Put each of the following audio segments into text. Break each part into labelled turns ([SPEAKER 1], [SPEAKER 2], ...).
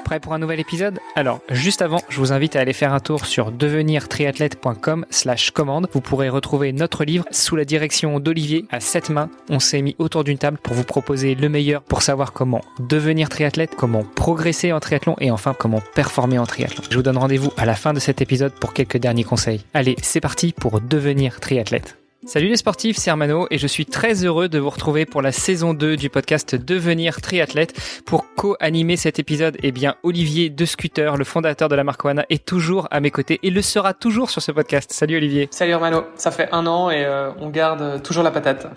[SPEAKER 1] Prêt pour un nouvel épisode? Alors, juste avant, je vous invite à aller faire un tour sur devenirtriathlète.com/commande. Vous pourrez retrouver notre livre sous la direction d'Olivier à 7 mains. On s'est mis autour d'une table pour vous proposer le meilleur pour savoir comment devenir triathlète, comment progresser en triathlon et enfin comment performer en triathlon. Je vous donne rendez-vous à la fin de cet épisode pour quelques derniers conseils. Allez, c'est parti pour devenir triathlète. Salut les sportifs, c'est Hermano et je suis très heureux de vous retrouver pour la saison 2 du podcast Devenir triathlète. Pour co-animer cet épisode, Olivier De Scooter, le fondateur de la marque Oana, est toujours à mes côtés et le sera toujours sur ce podcast. Salut Olivier.
[SPEAKER 2] Salut Hermano, ça fait 1 an et on garde toujours la patate.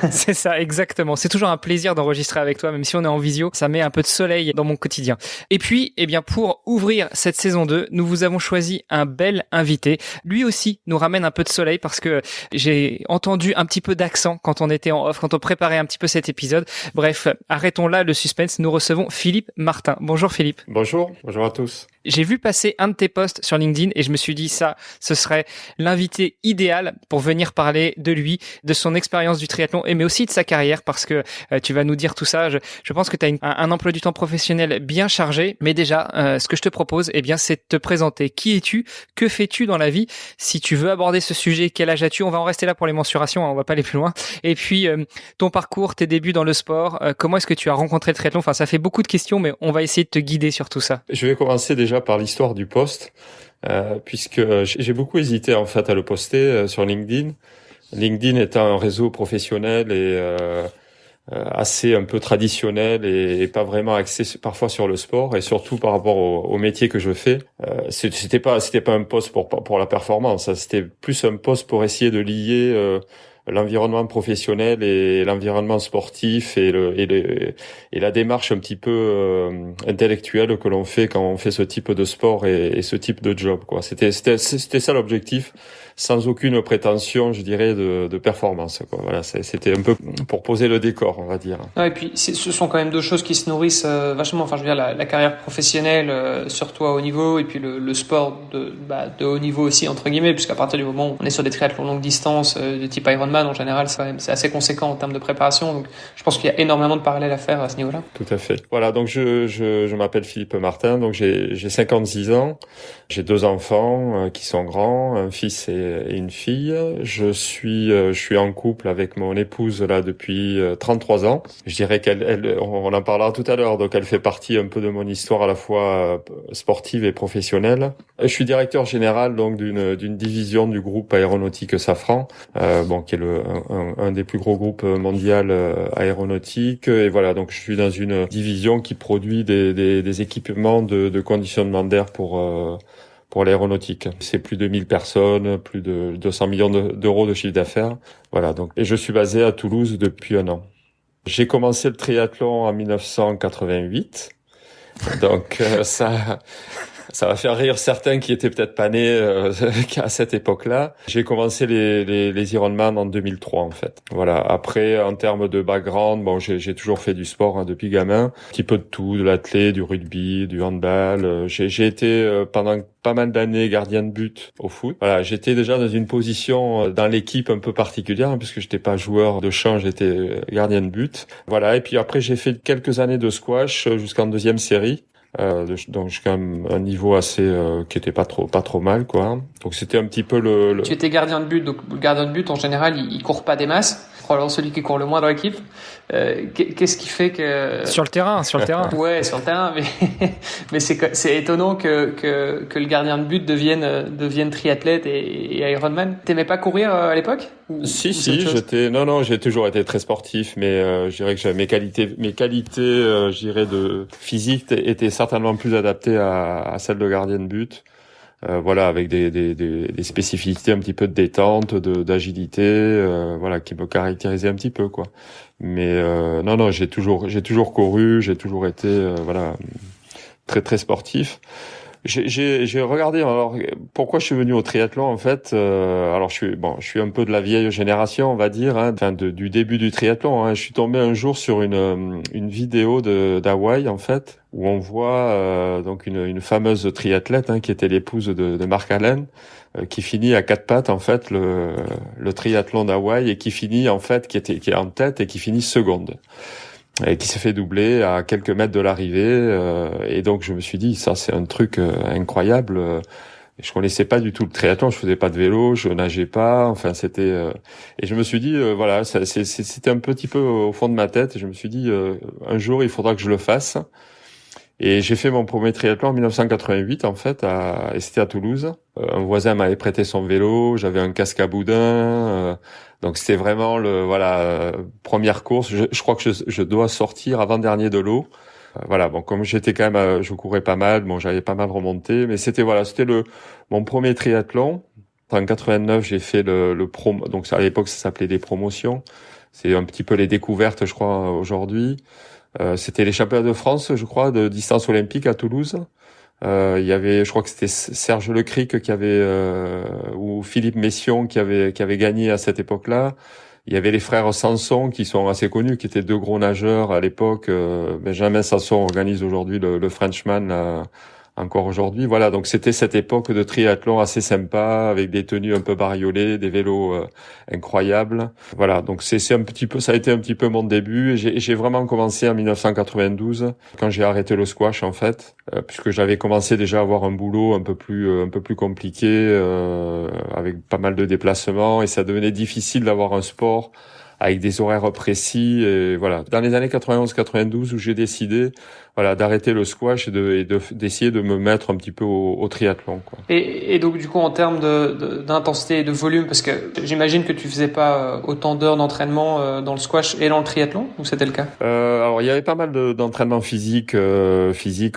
[SPEAKER 1] C'est ça, exactement. C'est toujours un plaisir d'enregistrer avec toi, même si on est en visio, ça met un peu de soleil dans mon quotidien. Et puis, pour ouvrir cette saison 2, nous vous avons choisi un bel invité. Lui aussi nous ramène un peu de soleil parce que j'ai entendu un petit peu d'accent quand on était en off, quand on préparait un petit peu cet épisode. Bref, arrêtons là le suspense. Nous recevons Philippe Martin. Bonjour Philippe.
[SPEAKER 3] Bonjour à tous.
[SPEAKER 1] J'ai vu passer un de tes posts sur LinkedIn et je me suis dit ce serait l'invité idéal pour venir parler de lui, de son expérience du triathlon mais aussi de sa carrière parce que tu vas nous dire tout ça. Je pense que tu as un emploi du temps professionnel bien chargé, mais déjà, ce que je te propose, c'est de te présenter. Qui es-tu? Que fais-tu dans la vie? Si tu veux aborder ce sujet, quel âge as-tu? On va en rester là pour les mensurations, on va pas aller plus loin. Et puis, ton parcours, tes débuts dans le sport, comment est-ce que tu as rencontré le triathlon? Enfin, ça fait beaucoup de questions, mais on va essayer de te guider sur tout ça.
[SPEAKER 3] Je vais commencer déjà par l'histoire du post, puisque j'ai beaucoup hésité en fait à le poster sur LinkedIn. LinkedIn étant un réseau professionnel et assez un peu traditionnel et pas vraiment axé parfois sur le sport et surtout par rapport au métier que je fais. C'était pas un post pour la performance, hein, c'était plus un post pour essayer de lier l'environnement professionnel et l'environnement sportif et la démarche un petit peu intellectuelle que l'on fait quand on fait ce type de sport et ce type de job, quoi. C'était ça l'objectif, sans aucune prétention, je dirais, de performance, quoi. Voilà, c'était un peu pour poser le décor, on va dire.
[SPEAKER 2] Ouais, et puis ce sont quand même deux choses qui se nourrissent vachement. Enfin, je veux dire la carrière professionnelle, surtout à haut niveau, et puis le sport de haut niveau aussi entre guillemets, puisqu'à partir du moment où on est sur des triathlons longue distance de type Ironman, en général, c'est assez conséquent en termes de préparation. Donc, je pense qu'il y a énormément de parallèles à faire à ce niveau-là.
[SPEAKER 3] Tout à fait. Voilà, donc je m'appelle Philippe Martin, donc j'ai 56 ans, j'ai 2 enfants qui sont grands, un fils et une fille. Je suis en couple avec mon épouse là depuis 33 ans. Je dirais on en parlera tout à l'heure, donc elle fait partie un peu de mon histoire à la fois sportive et professionnelle. Je suis directeur général donc d'une division du groupe aéronautique Safran, qui est un des plus gros groupes mondial aéronautique. Et voilà, donc je suis dans une division qui produit des équipements de conditionnement d'air pour l'aéronautique. C'est plus de 1000 personnes, plus de 200 millions d'euros de chiffre d'affaires. Voilà, donc, et je suis basé à Toulouse depuis 1 an. J'ai commencé le triathlon en 1988. Donc, ça va faire rire certains qui étaient peut-être pas nés à cette époque-là. J'ai commencé les Ironman en 2003 en fait. Voilà. Après, en termes de background, j'ai toujours fait du sport depuis gamin, un petit peu de tout, de l'athlé, du rugby, du handball. J'ai été pendant pas mal d'années gardien de but au foot. Voilà, j'étais déjà dans une position dans l'équipe un peu particulière hein, puisque j'étais pas joueur de champ, j'étais gardien de but. Voilà. Et puis après, j'ai fait quelques années de squash jusqu'en 2e série. Donc jusqu'à un niveau assez qui était pas trop mal quoi. Donc c'était un petit peu
[SPEAKER 2] Tu étais gardien de but, donc le gardien de but en général il court pas des masses, probablement celui qui court le moins dans l'équipe. Qu'est-ce qui fait que
[SPEAKER 1] sur le terrain
[SPEAKER 2] ouais, sur le terrain, mais c'est étonnant que le gardien de but devienne triathlète et Ironman. T'aimais pas courir à l'époque?
[SPEAKER 3] Si, j'ai toujours été très sportif, mais je dirais que mes qualités, je dirais de physique étaient certainement plus adaptées à celles de gardien de but. Voilà, avec des spécificités un petit peu de détente, d'agilité, voilà, qui me caractérisaient un petit peu, quoi. Mais j'ai toujours couru, j'ai toujours été voilà, très très sportif. J'ai regardé alors pourquoi je suis venu au triathlon en fait. Alors je suis un peu de la vieille génération, on va dire, hein, du début du triathlon. Hein. Je suis tombé un jour sur une vidéo d'Hawaï en fait, où on voit donc une fameuse triathlète hein, qui était l'épouse de Mark Allen, qui finit à 4 pattes en fait le triathlon d'Hawaï et qui finit en fait qui est en tête et qui finit seconde. et qui s'est fait doubler à quelques mètres de l'arrivée. Et donc je me suis dit, ça c'est un truc incroyable. Je connaissais pas du tout le triathlon, je faisais pas de vélo, je nageais pas, enfin c'était et je me suis dit voilà, c'était un petit peu au fond de ma tête et je me suis dit un jour il faudra que je le fasse. Et j'ai fait mon premier triathlon en 1988 en fait et c'était à Toulouse. Un voisin m'avait prêté son vélo, j'avais un casque à boudin, donc c'était vraiment première course, je crois que je dois sortir avant-dernier de l'eau. Voilà, bon, comme j'étais quand même, je courais pas mal, bon, j'avais pas mal remonté, mais c'était mon premier triathlon. En 89, j'ai fait le promo, donc à l'époque ça s'appelait des promotions. C'est un petit peu les découvertes, je crois, aujourd'hui. C'était les championnats de France, je crois, de distance olympique à Toulouse. Il y avait, je crois que c'était Serge Lecric ou Philippe Mession qui avait gagné à cette époque-là. Il y avait les frères Sanson qui sont assez connus, qui étaient deux gros nageurs à l'époque. Benjamin Sanson organise aujourd'hui le Frenchman encore aujourd'hui. Voilà, donc c'était cette époque de triathlon assez sympa avec des tenues un peu bariolées, des vélos incroyables. Voilà, donc ça a été un petit peu mon début. Et j'ai vraiment commencé en 1992 quand j'ai arrêté le squash en fait, puisque j'avais commencé déjà à avoir un boulot un peu plus compliqué avec pas mal de déplacements et ça devenait difficile d'avoir un sport avec des horaires précis et voilà. Dans les années 91-92 où j'ai décidé d'arrêter le squash et d'essayer de me mettre un petit peu au triathlon quoi.
[SPEAKER 2] Et donc du coup en termes d'intensité et de volume, parce que j'imagine que tu faisais pas autant d'heures d'entraînement dans le squash et dans le triathlon, ou c'était le cas?
[SPEAKER 3] Alors il y avait pas mal d'entraînement physique,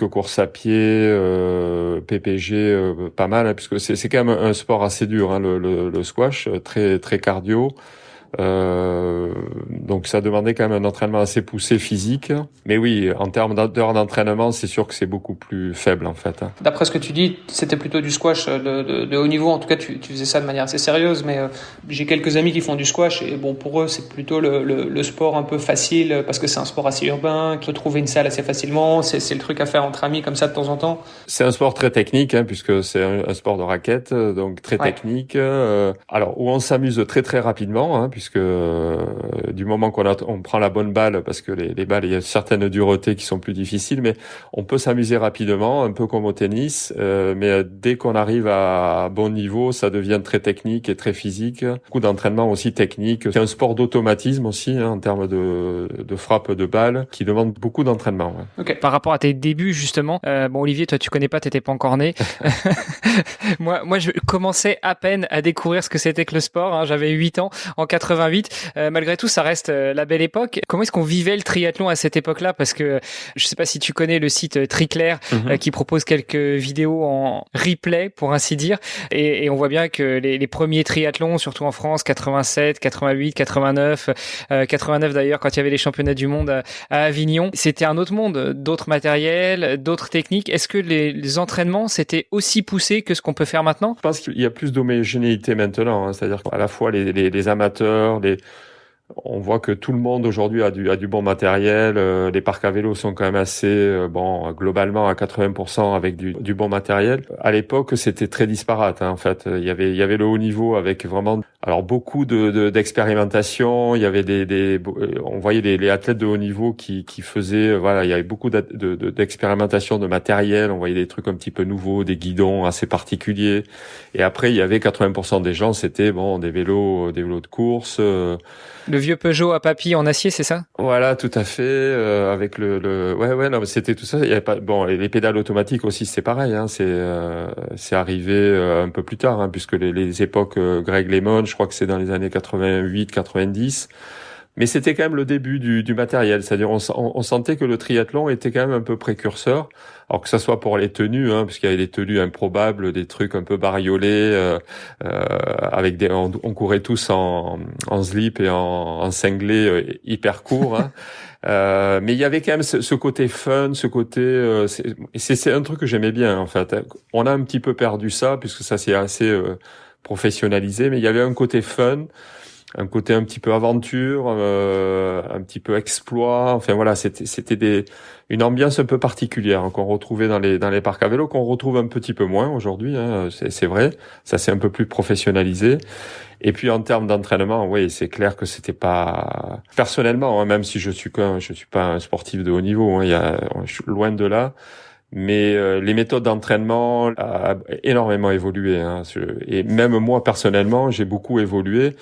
[SPEAKER 3] course à pied, PPG, pas mal, hein, puisque c'est quand même un sport assez dur, hein, le squash, très très cardio. Donc ça demandait quand même un entraînement assez poussé physique. Mais oui, en termes d'heures d'entraînement, c'est sûr que c'est beaucoup plus faible en fait. Hein.
[SPEAKER 2] D'après ce que tu dis, c'était plutôt du squash de haut niveau. En tout cas, tu faisais ça de manière assez sérieuse. Mais j'ai quelques amis qui font du squash et bon, pour eux, c'est plutôt le sport un peu facile parce que c'est un sport assez urbain, qui peut trouver une salle assez facilement. C'est le truc à faire entre amis comme ça de temps en temps.
[SPEAKER 3] C'est un sport très technique, hein, puisque c'est un sport de raquette, donc très technique. Alors où on s'amuse très très rapidement, hein, puisque du moment on prend la bonne balle, parce que les balles, il y a certaines duretés qui sont plus difficiles, mais on peut s'amuser rapidement, un peu comme au tennis. Mais dès qu'on arrive à bon niveau, ça devient très technique et très physique. Beaucoup d'entraînement aussi technique. C'est un sport d'automatisme aussi, hein, en termes de frappe de balle, qui demande beaucoup d'entraînement. Ouais.
[SPEAKER 1] Okay. Par rapport à tes débuts justement, bon Olivier, toi tu connais pas, t'étais pas encore né. moi je commençais à peine à découvrir ce que c'était que le sport. Hein. J'avais 8 ans en 88. Malgré tout, ça reste la belle époque. Comment est-ce qu'on vivait le triathlon à cette époque-là? Parce que je sais pas si tu connais le site Triclair qui propose quelques vidéos en replay, pour ainsi dire. Et on voit bien que les premiers triathlons, surtout en France, 87, 88, 89, 89 d'ailleurs, quand il y avait les championnats du monde à Avignon, c'était un autre monde, d'autres matériels, d'autres techniques. Est-ce que les entraînements, c'était aussi poussé que ce qu'on peut faire maintenant?
[SPEAKER 3] Je pense qu'il y a plus d'homogénéité maintenant, hein, c'est-à-dire qu'à la fois les amateurs, on voit que tout le monde aujourd'hui a du bon matériel. Les parcs à vélo sont quand même assez, globalement à 80% avec du bon matériel. À l'époque, c'était très disparate. Hein, en fait, il y avait le haut niveau avec vraiment, alors beaucoup d'expérimentation. Il y avait on voyait les athlètes de haut niveau qui faisaient, il y avait beaucoup d'expérimentation de matériel. On voyait des trucs un petit peu nouveaux, des guidons assez particuliers. Et après, il y avait 80% des gens, c'était des vélos de course.
[SPEAKER 1] Le vieux Peugeot à papy en acier, c'est ça?
[SPEAKER 3] Voilà, tout à fait. Avec non, mais c'était tout ça. Il y avait pas, les pédales automatiques aussi, c'est pareil. Hein, c'est arrivé un peu plus tard, hein, puisque les époques Greg LeMond, je crois que c'est dans les années 88, 90. Mais c'était quand même le début du matériel, c'est-à-dire on sentait que le triathlon était quand même un peu précurseur, alors que ça soit pour les tenues, hein, puisqu'il y avait des tenues improbables, des trucs un peu bariolés, avec on courait tous en slip et en cinglé hyper court. Hein. Mais il y avait quand même ce côté fun, ce côté, c'est un truc que j'aimais bien en fait. On a un petit peu perdu ça puisque ça s'est assez professionnalisé, mais il y avait un côté fun. un côté un petit peu aventure, un petit peu exploit. Enfin voilà, c'était une ambiance un peu particulière qu'on retrouvait dans les parcs à vélo, qu'on retrouve un petit peu moins aujourd'hui. Hein, c'est vrai, ça s'est un peu plus professionnalisé. Et puis en termes d'entraînement, oui, c'est clair que c'était pas personnellement, hein, même si je suis pas un sportif de haut niveau. Hein, je suis loin de là. Mais les méthodes d'entraînement ont énormément évolué. Hein, et même moi personnellement, j'ai beaucoup évolué.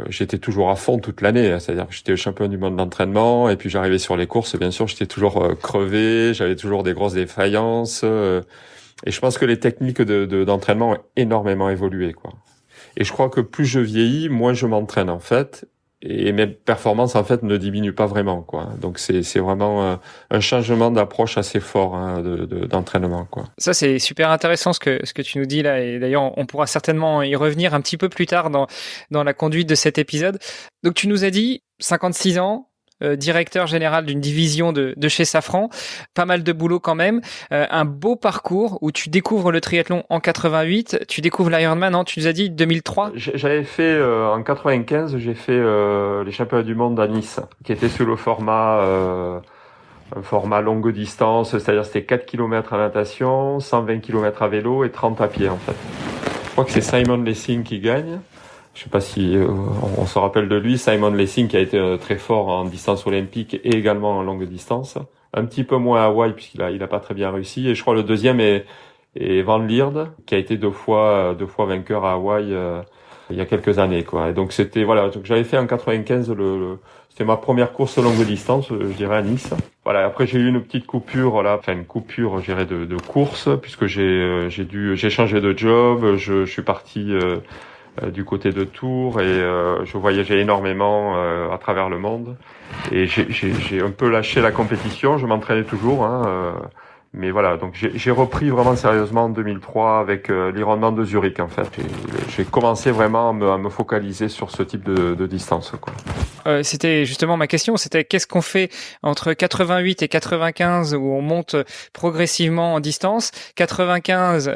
[SPEAKER 3] J'étais toujours à fond toute l'année, hein, c'est-à-dire que j'étais champion du monde d'entraînement et puis j'arrivais sur les courses, bien sûr, j'étais toujours crevé, j'avais toujours des grosses défaillances et je pense que les techniques d'entraînement ont énormément évolué, quoi. Et je crois que plus je vieillis, moins je m'entraîne en fait. Et mes performances en fait ne diminuent pas vraiment, quoi. Donc c'est vraiment un changement d'approche assez fort, hein, d'entraînement, quoi.
[SPEAKER 1] Ça c'est super intéressant ce que tu nous dis là, et d'ailleurs on pourra certainement y revenir un petit peu plus tard dans la conduite de cet épisode. Donc tu nous as dit 56 ans, directeur général d'une division de chez Safran, pas mal de boulot quand même, un beau parcours où tu découvres le triathlon en 88, tu découvres l'Ironman tu nous as dit 2003.
[SPEAKER 3] J'avais fait en 95, j'ai fait les championnats du monde à Nice, qui était sur le format un format longue distance, c'est-à-dire c'était 4 km à natation, 120 km à vélo et 30 à pied en fait. Je crois que c'est Simon Lessing qui gagne. Je sais pas si on se rappelle de lui, Simon Lessing qui a été très fort en distance olympique et également en longue distance. Un petit peu moins à Hawaï puisqu'il a pas très bien réussi. Et je crois le deuxième est Van Lierde qui a été deux fois vainqueur à Hawaï il y a quelques années, quoi. Et donc c'était donc j'avais fait en 95 c'était ma première course longue distance, je dirais à Nice. Voilà, après j'ai eu une petite coupure une coupure, je dirais de course puisque j'ai changé de job, je suis parti du côté de Tours et je voyageais énormément à travers le monde et j'ai un peu lâché la compétition, je m'entraînais toujours mais voilà, donc j'ai repris vraiment sérieusement en 2003 avec l'Ironman de Zurich en fait. J'ai commencé vraiment à me focaliser sur ce type de distance, quoi.
[SPEAKER 1] C'était justement ma question, c'était qu'est-ce qu'on fait entre 88 et 95 où on monte progressivement en distance, 95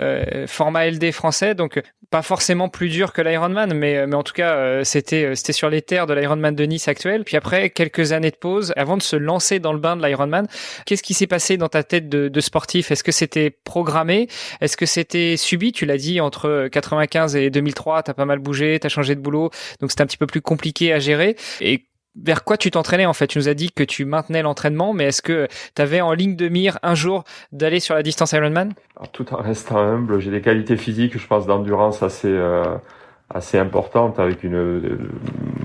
[SPEAKER 1] format LD français, donc pas forcément plus dur que l'Ironman, mais en tout cas c'était sur les terres de l'Ironman de Nice actuel. Puis après quelques années de pause avant de se lancer dans le bain de l'Ironman, qu'est-ce qui s'est passé dans ta tête de sportif? Est-ce que c'était programmé? Est-ce que c'était subi? Tu l'as dit, entre 95 et 2003, t'as pas mal bougé, t'as changé de boulot, donc c'était un petit peu plus compliqué à gérer. Et vers quoi tu t'entraînais en fait? Tu nous as dit que tu maintenais l'entraînement, mais est-ce que tu avais en ligne de mire un jour d'aller sur la distance Ironman?
[SPEAKER 3] Alors, tout en restant humble, j'ai des qualités physiques, je pense, d'endurance assez importantes avec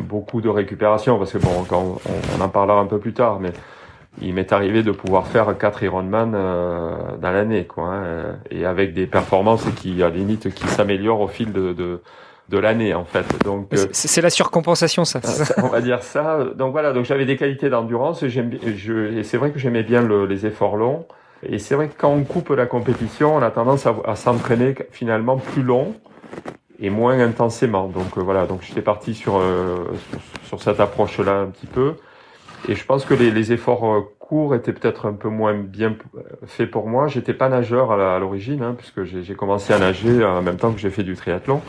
[SPEAKER 3] beaucoup de récupération parce que bon, on en parlera un peu plus tard, mais il m'est arrivé de pouvoir faire 4 Ironman dans l'année, quoi, hein, et avec des performances qui à la limite qui s'améliorent au fil de l'année en fait. Donc
[SPEAKER 1] c'est la surcompensation, ça.
[SPEAKER 3] On va dire ça. Donc voilà, donc j'avais des qualités d'endurance et c'est vrai que j'aimais bien les efforts longs. Et c'est vrai que quand on coupe la compétition, on a tendance à s'entraîner finalement plus long et moins intensément. Donc voilà, donc j'étais parti sur cette approche-là un petit peu. Et je pense que les efforts courts étaient peut-être un peu moins bien faits pour moi. J'étais pas nageur à l'origine, hein, puisque j'ai commencé à nager en même temps que j'ai fait du triathlon.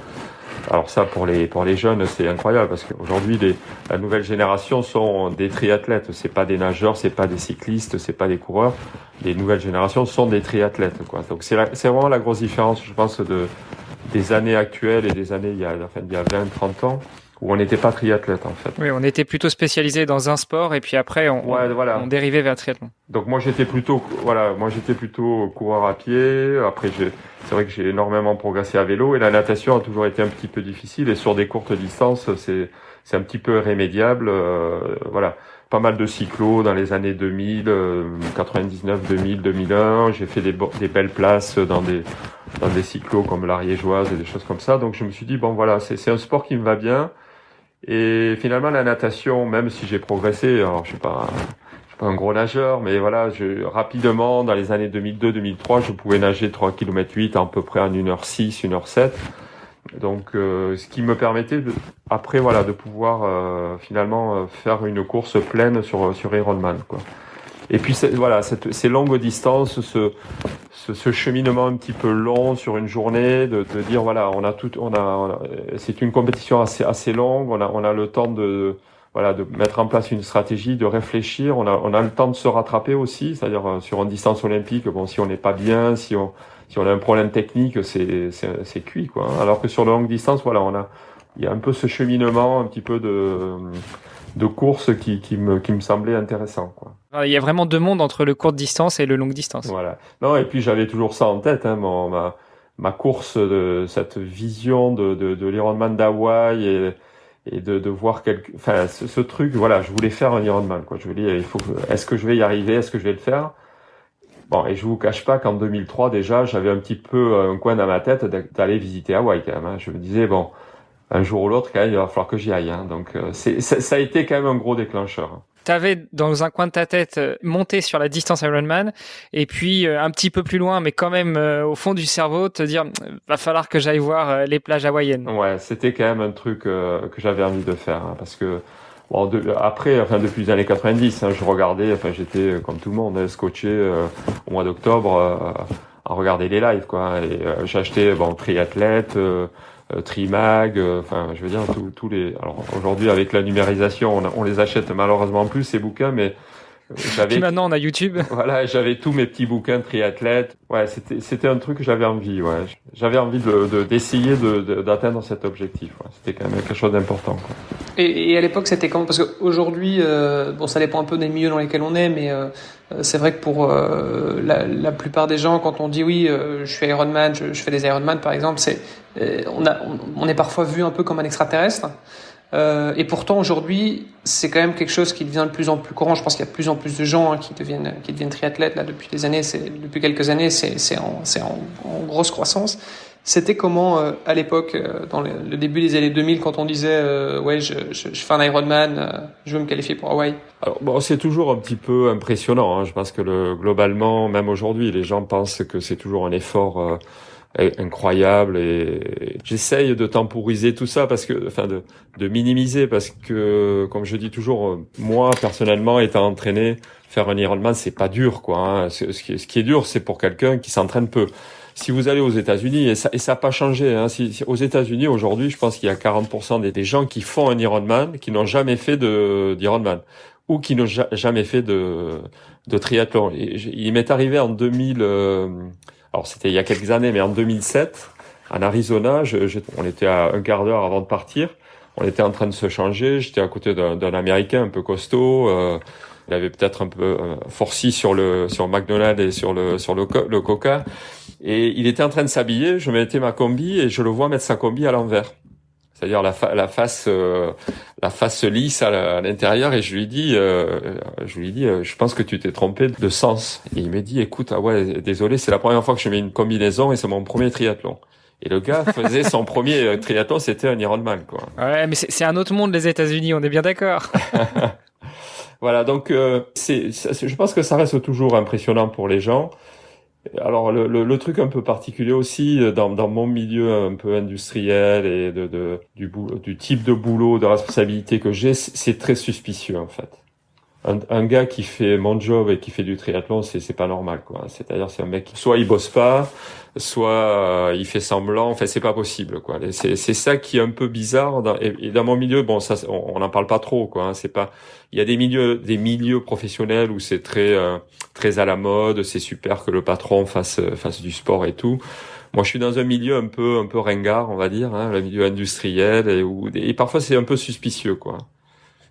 [SPEAKER 3] Alors ça, pour les jeunes, c'est incroyable parce qu'aujourd'hui, la nouvelle génération sont des triathlètes. C'est pas des nageurs, c'est pas des cyclistes, c'est pas des coureurs. Les nouvelles générations sont des triathlètes, quoi. Donc c'est vraiment la grosse différence, je pense, des années actuelles et des années il y a 20, 30 ans. Où on n'était pas triathlète en fait.
[SPEAKER 1] Oui, on était plutôt spécialisé dans un sport et puis après on dérivait vers le triathlon.
[SPEAKER 3] Donc moi j'étais plutôt coureur à pied. Après c'est vrai que j'ai énormément progressé à vélo et la natation a toujours été un petit peu difficile et sur des courtes distances c'est un petit peu irrémédiable. Voilà, pas mal de cyclos dans les années 2000, 99, 2000, 2001. J'ai fait des belles places dans des cyclos comme l'Ariégeoise et des choses comme ça. Donc je me suis dit bon voilà, c'est un sport qui me va bien. Et finalement, la natation, même si j'ai progressé, alors je suis pas un gros nageur, mais voilà, rapidement, dans les années 2002-2003, je pouvais nager 3 km 8 à peu près en 1h06, 1h07. Donc, ce qui me permettait après, voilà, de pouvoir finalement faire une course pleine sur Ironman, quoi. Et puis voilà, ces longues distances, ce cheminement un petit peu long sur une journée, de dire voilà, c'est une compétition assez longue, on a le temps de mettre en place une stratégie, de réfléchir, on a le temps de se rattraper aussi, c'est-à-dire sur une distance olympique, bon, si on n'est pas bien, si on a un problème technique, c'est cuit, quoi. Alors que sur la longue distance, voilà, il y a un peu ce cheminement, un petit peu de course qui me semblait intéressant, quoi.
[SPEAKER 1] Il y a vraiment deux mondes entre le courte distance et le longue distance.
[SPEAKER 3] Voilà. Non, et puis j'avais toujours ça en tête, hein, ma course, cette vision de l'Ironman d'Hawaï et de voir ce truc, voilà, je voulais faire un Ironman, quoi. Je voulais, est-ce que je vais y arriver, est-ce que je vais le faire? Bon, et je vous cache pas qu'en 2003, déjà, j'avais un petit peu un coin dans ma tête d'aller visiter Hawaï, quand même, hein. Je me disais, bon, un jour ou l'autre, quand même, il va falloir que j'y aille, hein. Donc, ça a été quand même un gros déclencheur, hein.
[SPEAKER 1] T'avais dans un coin de ta tête monté sur la distance Ironman et puis un petit peu plus loin mais quand même au fond du cerveau te dire va falloir que j'aille voir les plages hawaïennes.
[SPEAKER 3] Ouais, c'était quand même un truc que j'avais envie de faire, hein, parce que bon, depuis les années 90, hein, je regardais, j'étais comme tout le monde, scotché au mois d'octobre à regarder les lives, quoi. Et j'ai acheté Triathlète, Trimag, je veux dire tous les. Alors aujourd'hui avec la numérisation, on les achète malheureusement plus ces bouquins, mais
[SPEAKER 1] puis maintenant on a YouTube.
[SPEAKER 3] Voilà, j'avais tous mes petits bouquins de triathlète. Ouais, c'était un truc que j'avais envie. Ouais, j'avais envie d'essayer d'atteindre cet objectif. Ouais. C'était quand même quelque chose d'important, quoi.
[SPEAKER 2] Et à l'époque, c'était quand? Parce qu'aujourd'hui, ça dépend un peu des milieux dans lesquels on est, mais c'est vrai que pour la plupart des gens, quand on dit oui, je suis Ironman, je fais des Ironman par exemple, on est parfois vu un peu comme un extraterrestre. Et pourtant aujourd'hui, c'est quand même quelque chose qui devient de plus en plus courant. Je pense qu'il y a de plus en plus de gens qui deviennent triathlètes là depuis quelques années, c'est en grosse croissance. C'était comment à l'époque, dans le début des années 2000, quand on disait ouais, je fais un Ironman, je veux me qualifier pour Hawaï?
[SPEAKER 3] Alors bon, c'est toujours un petit peu impressionnant, hein. Je pense que globalement, même aujourd'hui, les gens pensent que c'est toujours un effort incroyable, et j'essaye de temporiser tout ça parce que, de minimiser, parce que, comme je dis toujours, moi personnellement, étant entraîné, faire un Ironman, c'est pas dur, quoi, hein. Ce qui est dur, c'est pour quelqu'un qui s'entraîne peu. Si vous allez aux États-Unis, et ça a pas changé, hein. Aux États-Unis aujourd'hui, je pense qu'il y a 40% des gens qui font un Ironman qui n'ont jamais fait d'Ironman ou qui n'ont jamais fait de triathlon. Et il m'est arrivé en 2000. Alors c'était il y a quelques années, mais en 2007, en Arizona, on était à un quart d'heure avant de partir. On était en train de se changer. J'étais à côté d'un Américain un peu costaud. Il avait peut-être un peu forci sur McDonald's et sur le Coca. Et il était en train de s'habiller. Je mettais ma combi et je le vois mettre sa combi à l'envers. C'est-à-dire la face lisse à l'intérieur, et je lui dis, je pense que tu t'es trompé de sens. Et il m'a dit, écoute, ah ouais, désolé, c'est la première fois que je mets une combinaison et c'est mon premier triathlon. Et le gars faisait son premier triathlon, c'était un Ironman, quoi.
[SPEAKER 1] Ouais, mais c'est un autre monde, les États-Unis, on est bien d'accord.
[SPEAKER 3] Voilà, donc je pense que ça reste toujours impressionnant pour les gens. Alors le truc un peu particulier aussi dans mon milieu un peu industriel et du type de boulot, de responsabilité que j'ai, c'est très suspicieux, en fait. Un gars qui fait mon job et qui fait du triathlon, c'est pas normal, quoi. C'est-à-dire, c'est un mec qui, soit il bosse pas, soit il fait semblant. Enfin, c'est pas possible, quoi. C'est ça qui est un peu bizarre. Et dans mon milieu, bon, ça, on n'en parle pas trop, quoi. Hein. C'est pas. Il y a des milieux professionnels où c'est très à la mode. C'est super que le patron fasse du sport et tout. Moi, je suis dans un milieu un peu ringard, on va dire, hein, le milieu industriel, et parfois c'est un peu suspicieux, quoi.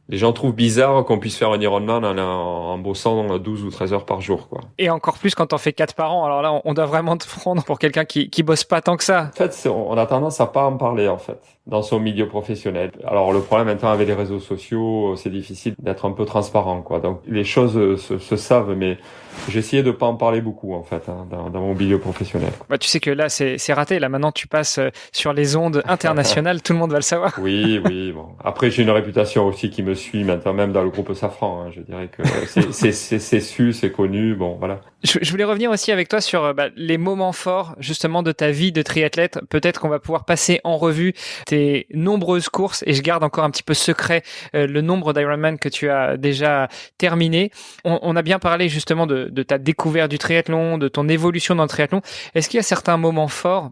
[SPEAKER 3] Les gens trouvent bizarre qu'on puisse faire un Ironman en bossant 12 ou 13 heures par jour, quoi.
[SPEAKER 1] Et encore plus quand on fait 4 par an. Alors là, on doit vraiment te prendre pour quelqu'un qui bosse pas tant que ça.
[SPEAKER 3] En fait, on a tendance à pas en parler, en fait, dans son milieu professionnel. Alors, le problème maintenant avec les réseaux sociaux, c'est difficile d'être un peu transparent, quoi. Donc, les choses se savent, mais j'ai essayé de pas en parler beaucoup, en fait, hein, dans mon milieu professionnel.
[SPEAKER 1] Bah, tu sais que là, c'est raté. Là, maintenant, tu passes sur les ondes internationales. Tout le monde va le savoir.
[SPEAKER 3] Oui, bon. Après, j'ai une réputation aussi qui me suit maintenant, même dans le groupe Safran, hein. Je dirais que c'est su, c'est connu. Bon, voilà.
[SPEAKER 1] Je voulais revenir aussi avec toi sur les moments forts, justement, de ta vie de triathlète. Peut-être qu'on va pouvoir passer en revue tes nombreuses courses, et je garde encore un petit peu secret le nombre d'Ironman que tu as déjà terminé. On a bien parlé justement de de ta découverte du triathlon, de ton évolution dans le triathlon, est-ce qu'il y a certains moments forts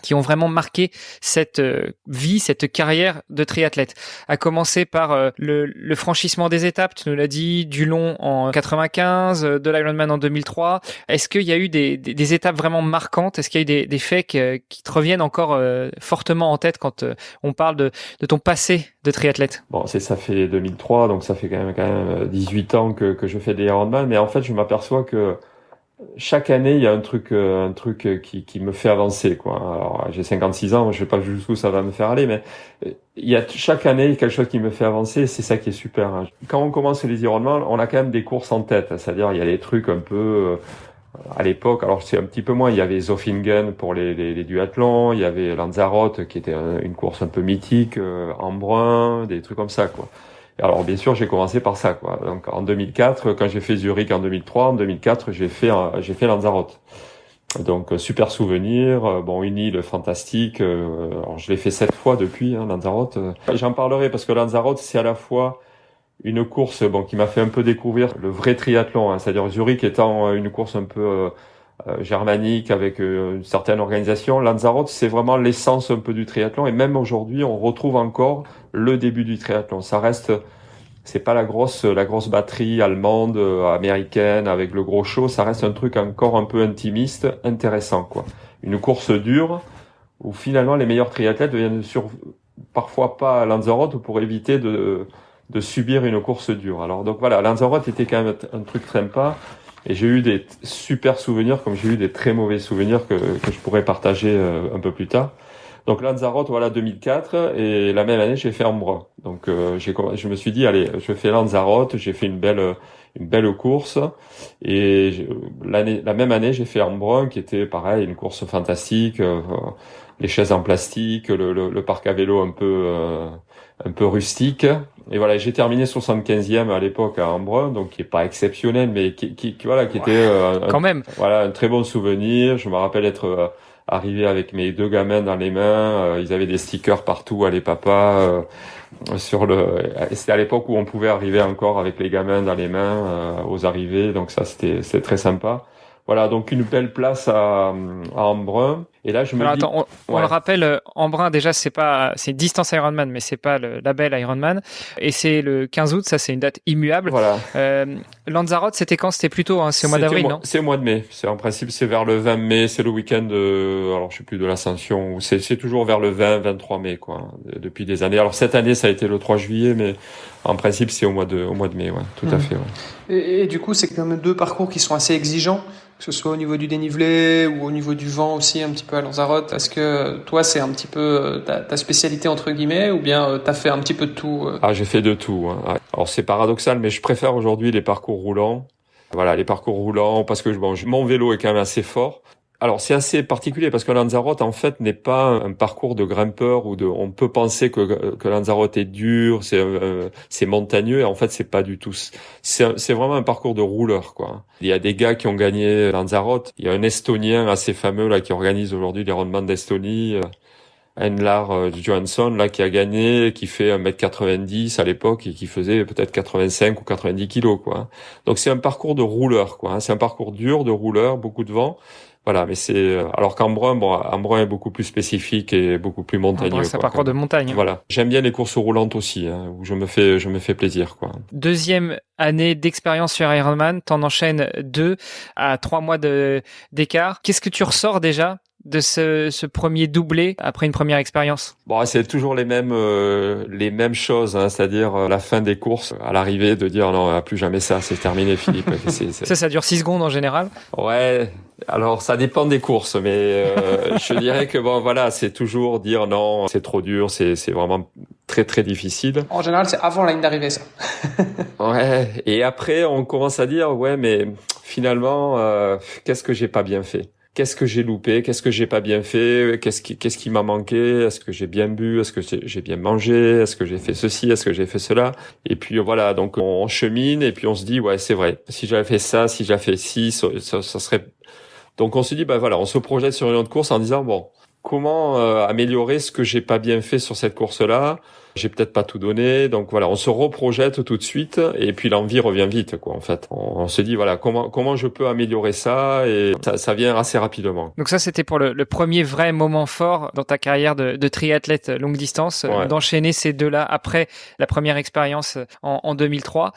[SPEAKER 1] qui ont vraiment marqué cette vie, cette carrière de triathlète? À commencer par le franchissement des étapes, tu nous l'as dit, du long en 95, de l'Ironman en 2003. Est-ce qu'il y a eu des étapes vraiment marquantes? Est-ce qu'il y a eu des faits qui te reviennent encore fortement en tête quand on parle de ton passé de triathlète?
[SPEAKER 3] Bon, ça fait 2003, donc ça fait quand même 18 ans que je fais des Ironman, mais en fait, je m'aperçois que chaque année, il y a un truc qui me fait avancer, quoi. Alors, j'ai 56 ans, je sais pas jusqu'où ça va me faire aller, mais il y a chaque année quelque chose qui me fait avancer, c'est ça qui est super, hein. Quand on commence les Ironman, on a quand même des courses en tête, c'est-à-dire il y a des trucs un peu à l'époque, alors c'est un petit peu moins, il y avait Zofingen pour les duathlons, il y avait Lanzarote qui était une course un peu mythique, Embrun, des trucs comme ça, quoi. Alors bien sûr, j'ai commencé par ça, quoi. Donc en 2004, quand j'ai fait Zurich en 2003, en 2004, j'ai fait Lanzarote. Donc super souvenir, bon, une île fantastique. Alors je l'ai fait 7 fois depuis, hein, Lanzarote. J'en parlerai parce que Lanzarote, c'est à la fois une course, bon, qui m'a fait un peu découvrir le vrai triathlon, hein, c'est-à-dire Zurich étant une course un peu germanique avec une certaine organisation. Lanzarote, c'est vraiment l'essence un peu du triathlon, et même aujourd'hui, on retrouve encore le début du triathlon. Ça reste, c'est pas la grosse batterie allemande, américaine avec le gros show. Ça reste un truc encore un peu intimiste, intéressant, quoi. Une course dure où finalement les meilleurs triathlètes viennent parfois pas à Lanzarote pour éviter de subir une course dure. Alors donc voilà, Lanzarote était quand même un truc sympa. Et j'ai eu des super souvenirs, comme j'ai eu des très mauvais souvenirs que je pourrais partager un peu plus tard. Donc Lanzarote, voilà, 2004, et la même année j'ai fait Embrun. Donc je me suis dit, allez, je fais Lanzarote, j'ai fait une belle course, et la même année j'ai fait Embrun, qui était pareil, une course fantastique, les chaises en plastique, le parc à vélo un peu rustique. Et voilà, j'ai terminé 75e à l'époque à Embrun, donc qui est pas exceptionnel, mais qui était
[SPEAKER 1] quand même.
[SPEAKER 3] Voilà, un très bon souvenir. Je me rappelle être arrivé avec mes 2 gamins dans les mains. Ils avaient des stickers partout, allez papa, c'était à l'époque où on pouvait arriver encore avec les gamins dans les mains aux arrivées, donc ça c'était très sympa. Voilà, donc une belle place à Embrun. Et là, je me dis...
[SPEAKER 1] Attends, on le rappelle, Embrun, déjà, c'est distance Ironman, mais c'est pas le label Ironman. Et c'est le 15 août, ça, c'est une date immuable.
[SPEAKER 3] Voilà.
[SPEAKER 1] Lanzarote, c'était quand? C'était plutôt, hein, c'est au mois d'avril, non?
[SPEAKER 3] C'est au mois de mai. En principe, c'est vers le 20 mai, c'est le week-end alors je sais plus, de l'Ascension, ou c'est toujours vers le 23 mai, quoi, depuis des années. Alors cette année, ça a été le 3 juillet, mais en principe, c'est au mois de mai, ouais, tout à fait, ouais.
[SPEAKER 2] Et du coup, c'est quand même 2 parcours qui sont assez exigeants, que ce soit au niveau du dénivelé ou au niveau du vent aussi, un petit peu à Lanzarote. Est-ce que toi, c'est un petit peu ta spécialité, entre guillemets, ou bien t'as fait un petit peu de tout?
[SPEAKER 3] Ah, j'ai fait de tout, hein. Alors c'est paradoxal, mais je préfère aujourd'hui les parcours roulants. Voilà, les parcours roulants, parce que mon vélo est quand même assez fort. Alors c'est assez particulier parce que Lanzarote en fait n'est pas un parcours de grimpeur on peut penser que Lanzarote est dur, c'est montagneux, et en fait c'est pas du tout. C'est vraiment un parcours de rouleur, quoi. Il y a des gars qui ont gagné Lanzarote. Il y a un Estonien assez fameux là qui organise aujourd'hui l'Ironman d'Estonie, Einar Johansson, là, qui a gagné, qui fait 1m90 à l'époque et qui faisait peut-être 85 ou 90 kilos, quoi. Donc c'est un parcours de rouleur, quoi. C'est un parcours dur de rouleur, beaucoup de vent. Voilà, mais alors qu'Embrun, Embrun est beaucoup plus spécifique et beaucoup plus montagneux.
[SPEAKER 1] C'est un parcours de montagne.
[SPEAKER 3] Voilà. J'aime bien les courses roulantes aussi, hein, où je me fais plaisir, quoi.
[SPEAKER 1] Deuxième année d'expérience sur Ironman, t'en enchaînes 2 à 3 mois d'écart. Qu'est-ce que tu ressors déjà de ce premier doublé après une première expérience?
[SPEAKER 3] Bon, c'est toujours les mêmes choses, hein, c'est-à-dire la fin des courses, à l'arrivée, de dire non, plus jamais ça, c'est terminé, Philippe.
[SPEAKER 1] Ça dure 6 secondes en général.
[SPEAKER 3] Ouais. Alors ça dépend des courses, mais je dirais que bon, voilà, c'est toujours dire non, c'est trop dur, c'est vraiment très très difficile.
[SPEAKER 2] En général, c'est avant la ligne d'arrivée, ça.
[SPEAKER 3] Ouais. Et après, on commence à dire ouais, mais finalement, qu'est-ce que j'ai pas bien fait? Qu'est-ce que j'ai loupé? Qu'est-ce que j'ai pas bien fait? Qu'est-ce qui m'a manqué? Est-ce que j'ai bien bu? Est-ce que j'ai bien mangé? Est-ce que j'ai fait ceci? Est-ce que j'ai fait cela? Et puis voilà, donc on chemine et puis on se dit ouais, c'est vrai. Si j'avais fait ça, si j'avais fait ci, ça serait. Donc on se dit bah voilà, on se projette sur une autre course en disant bon, comment améliorer ce que j'ai pas bien fait sur cette course-là? j'ai peut-être pas tout donné. Donc voilà, on se reprojette tout de suite et puis l'envie revient vite, quoi. En fait, on se dit voilà comment je peux améliorer ça, et ça vient assez rapidement.
[SPEAKER 1] Donc ça, c'était pour le premier vrai moment fort dans ta carrière de triathlète longue distance, d'enchaîner ces deux-là après la première expérience en 2003.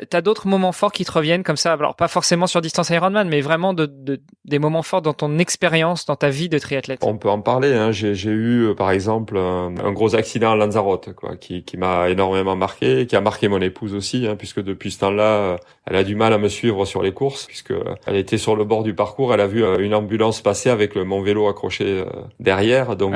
[SPEAKER 1] T'as d'autres moments forts qui te reviennent comme ça, alors pas forcément sur distance Ironman, mais vraiment des moments forts dans ton expérience, dans ta vie de triathlète?
[SPEAKER 3] On peut en parler, hein. J'ai eu, par exemple, un gros accident à Lanzarote, quoi, qui m'a énormément marqué, qui a marqué mon épouse aussi, hein, puisque depuis ce temps-là, elle a du mal à me suivre sur les courses, puisque elle était sur le bord du parcours, elle a vu une ambulance passer avec mon vélo accroché derrière, donc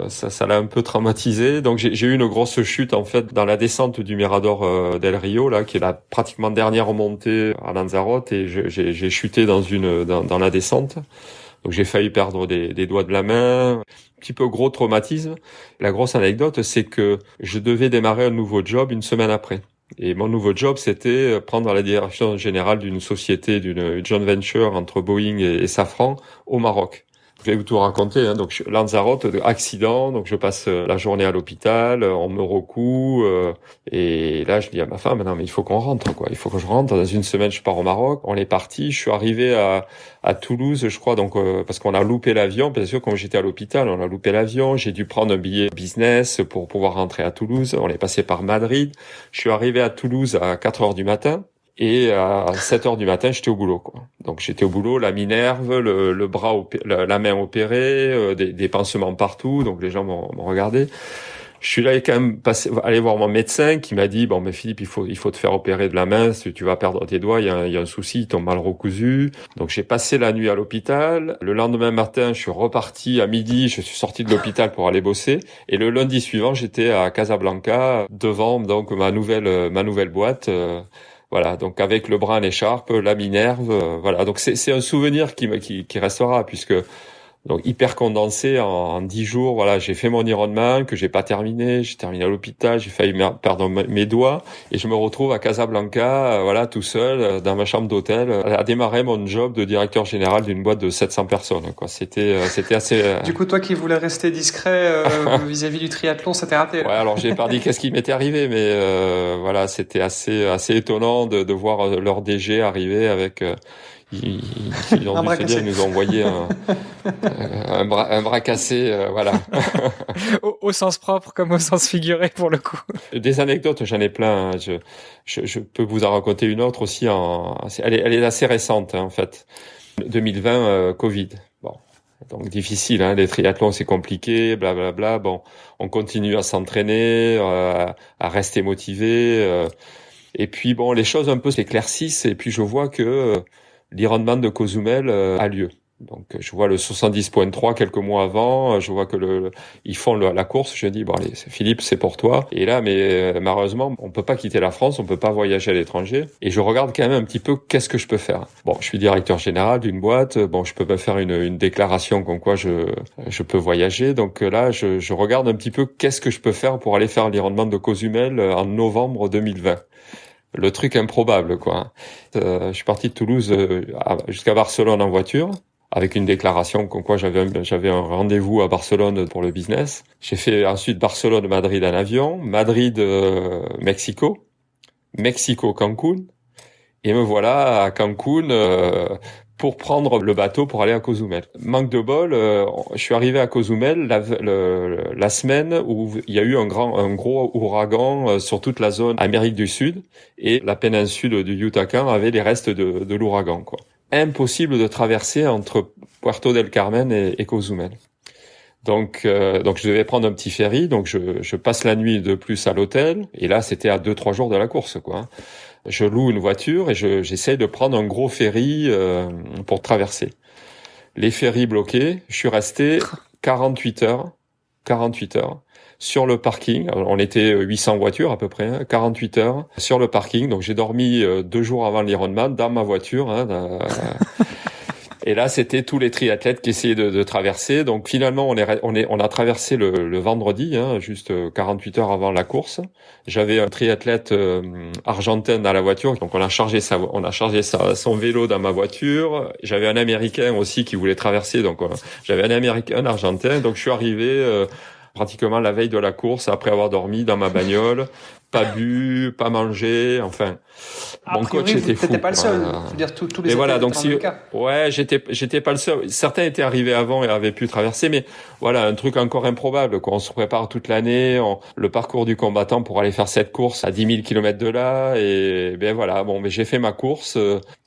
[SPEAKER 3] ça l'a un peu traumatisé. Donc j'ai eu une grosse chute, en fait, dans la descente du Mirador del Rio, là, qui est la pratiquement dernière montée à Lanzarote, et j'ai chuté dans la descente. Donc j'ai failli perdre des doigts de la main, un petit peu gros traumatisme. La grosse anecdote, c'est que je devais démarrer un nouveau job une semaine après. Et mon nouveau job, c'était prendre la direction générale d'une société, d'une joint venture entre Boeing et Safran au Maroc. Je vais vous tout raconter, hein. Donc Lanzarote, accident, donc je passe la journée à l'hôpital, on me recoue, et là je dis à ma femme, non mais il faut qu'on rentre, quoi. Il faut que je rentre. Dans une semaine, je pars au Maroc. On est parti. Je suis arrivé à Toulouse, je crois, donc parce qu'on a loupé l'avion. Bien sûr, quand j'étais à l'hôpital, on a loupé l'avion. J'ai dû prendre un billet business pour pouvoir rentrer à Toulouse. On est passé par Madrid. Je suis arrivé à Toulouse à 4h du matin. Et à 7h du matin, j'étais au boulot, quoi. Donc j'étais au boulot, la minerve, le bras, la main opérée, des pansements partout. Donc les gens m'ont regardé. Je suis là quand même aller voir mon médecin qui m'a dit, bon, mais Philippe, il faut te faire opérer de la main, si tu vas perdre tes doigts, il y a un souci, ils t'ont mal recousu. Donc j'ai passé la nuit à l'hôpital. Le lendemain matin, je suis reparti à midi, je suis sorti de l'hôpital pour aller bosser. Et le lundi suivant, j'étais à Casablanca, devant donc ma nouvelle boîte. Voilà, donc avec le bras en écharpe, la minerve, voilà. Donc c'est un souvenir qui restera, puisque donc hyper condensé en 10 jours. Voilà, j'ai fait mon Ironman que j'ai pas terminé. J'ai terminé à l'hôpital, j'ai failli perdre mes doigts, et je me retrouve à Casablanca, voilà, tout seul dans ma chambre d'hôtel, à démarrer mon job de directeur général d'une boîte de 700 personnes. Quoi, c'était assez.
[SPEAKER 2] Du coup, toi qui voulais rester discret vis-à-vis du triathlon, ça t'est raté.
[SPEAKER 3] Ouais, alors j'ai pas dit qu'est-ce qui m'était arrivé, mais voilà, c'était assez étonnant de voir leur DG arriver avec. Ils ont dû se dire, ils nous ont envoyé un bras cassé, voilà.
[SPEAKER 1] Au sens propre comme au sens figuré, pour le coup.
[SPEAKER 3] Des anecdotes, j'en ai plein. Hein. Je peux vous en raconter une autre aussi. Elle est assez récente, hein, en fait. 2020, Covid. Bon, donc difficile, hein. Les triathlons, c'est compliqué, blablabla. Bon, on continue à s'entraîner, à rester motivé. Et puis bon, les choses un peu s'éclaircissent. Et puis je vois que l'Ironman de Cozumel a lieu. Donc je vois le 70.3 quelques mois avant, je vois que ils font la course, je dis bon allez, Philippe, c'est pour toi. Et là, mais malheureusement, on peut pas quitter la France, on peut pas voyager à l'étranger, et je regarde quand même un petit peu qu'est-ce que je peux faire. Bon, je suis directeur général d'une boîte, bon, je peux pas faire une déclaration comme quoi je peux voyager. Donc là, je regarde un petit peu qu'est-ce que je peux faire pour aller faire l'Ironman de Cozumel en novembre 2020. Le truc improbable, quoi. Je suis parti de Toulouse jusqu'à Barcelone en voiture, avec une déclaration comme quoi j'avais un rendez-vous à Barcelone pour le business. J'ai fait ensuite Barcelone-Madrid en avion, Madrid-Mexico, Mexico-Cancun, et me voilà à Cancun pour prendre le bateau pour aller à Cozumel. Manque de bol, je suis arrivé à Cozumel la semaine où il y a eu un gros ouragan sur toute la zone Amérique du Sud, et la péninsule du Yucatan avait les restes de l'ouragan, quoi. Impossible de traverser entre Puerto del Carmen et Cozumel. Donc je devais prendre un petit ferry, donc je passe la nuit de plus à l'hôtel, et là c'était à 2-3 jours de la course, quoi. Je loue une voiture et j'essaye de prendre un gros ferry pour traverser. Les ferries bloqués, je suis resté 48 heures sur le parking. On était 800 voitures à peu près, hein, 48 heures sur le parking. Donc j'ai dormi 2 jours avant l'Ironman dans ma voiture. Hein, et là, c'était tous les triathlètes qui essayaient de traverser. Donc finalement, on a traversé le vendredi, hein, juste 48 heures avant la course. J'avais un triathlète argentin dans la voiture, donc on a chargé son vélo dans ma voiture. J'avais un Américain aussi qui voulait traverser, donc j'avais un Américain, un Argentin. Donc je suis arrivé pratiquement la veille de la course, après avoir dormi dans ma bagnole, pas bu, pas mangé, enfin. Mon coach était fou.
[SPEAKER 2] T'étais pas le seul. Je veux dire, tous les
[SPEAKER 3] mais
[SPEAKER 2] athlètes
[SPEAKER 3] voilà, donc
[SPEAKER 2] étaient dans le cas.
[SPEAKER 3] ouais, j'étais pas le seul. Certains étaient arrivés avant et avaient pu traverser, mais voilà, un truc encore improbable, quoi. On se prépare toute l'année, le parcours du combattant pour aller faire cette course à 10 000 kilomètres de là, et ben voilà, bon, mais j'ai fait ma course,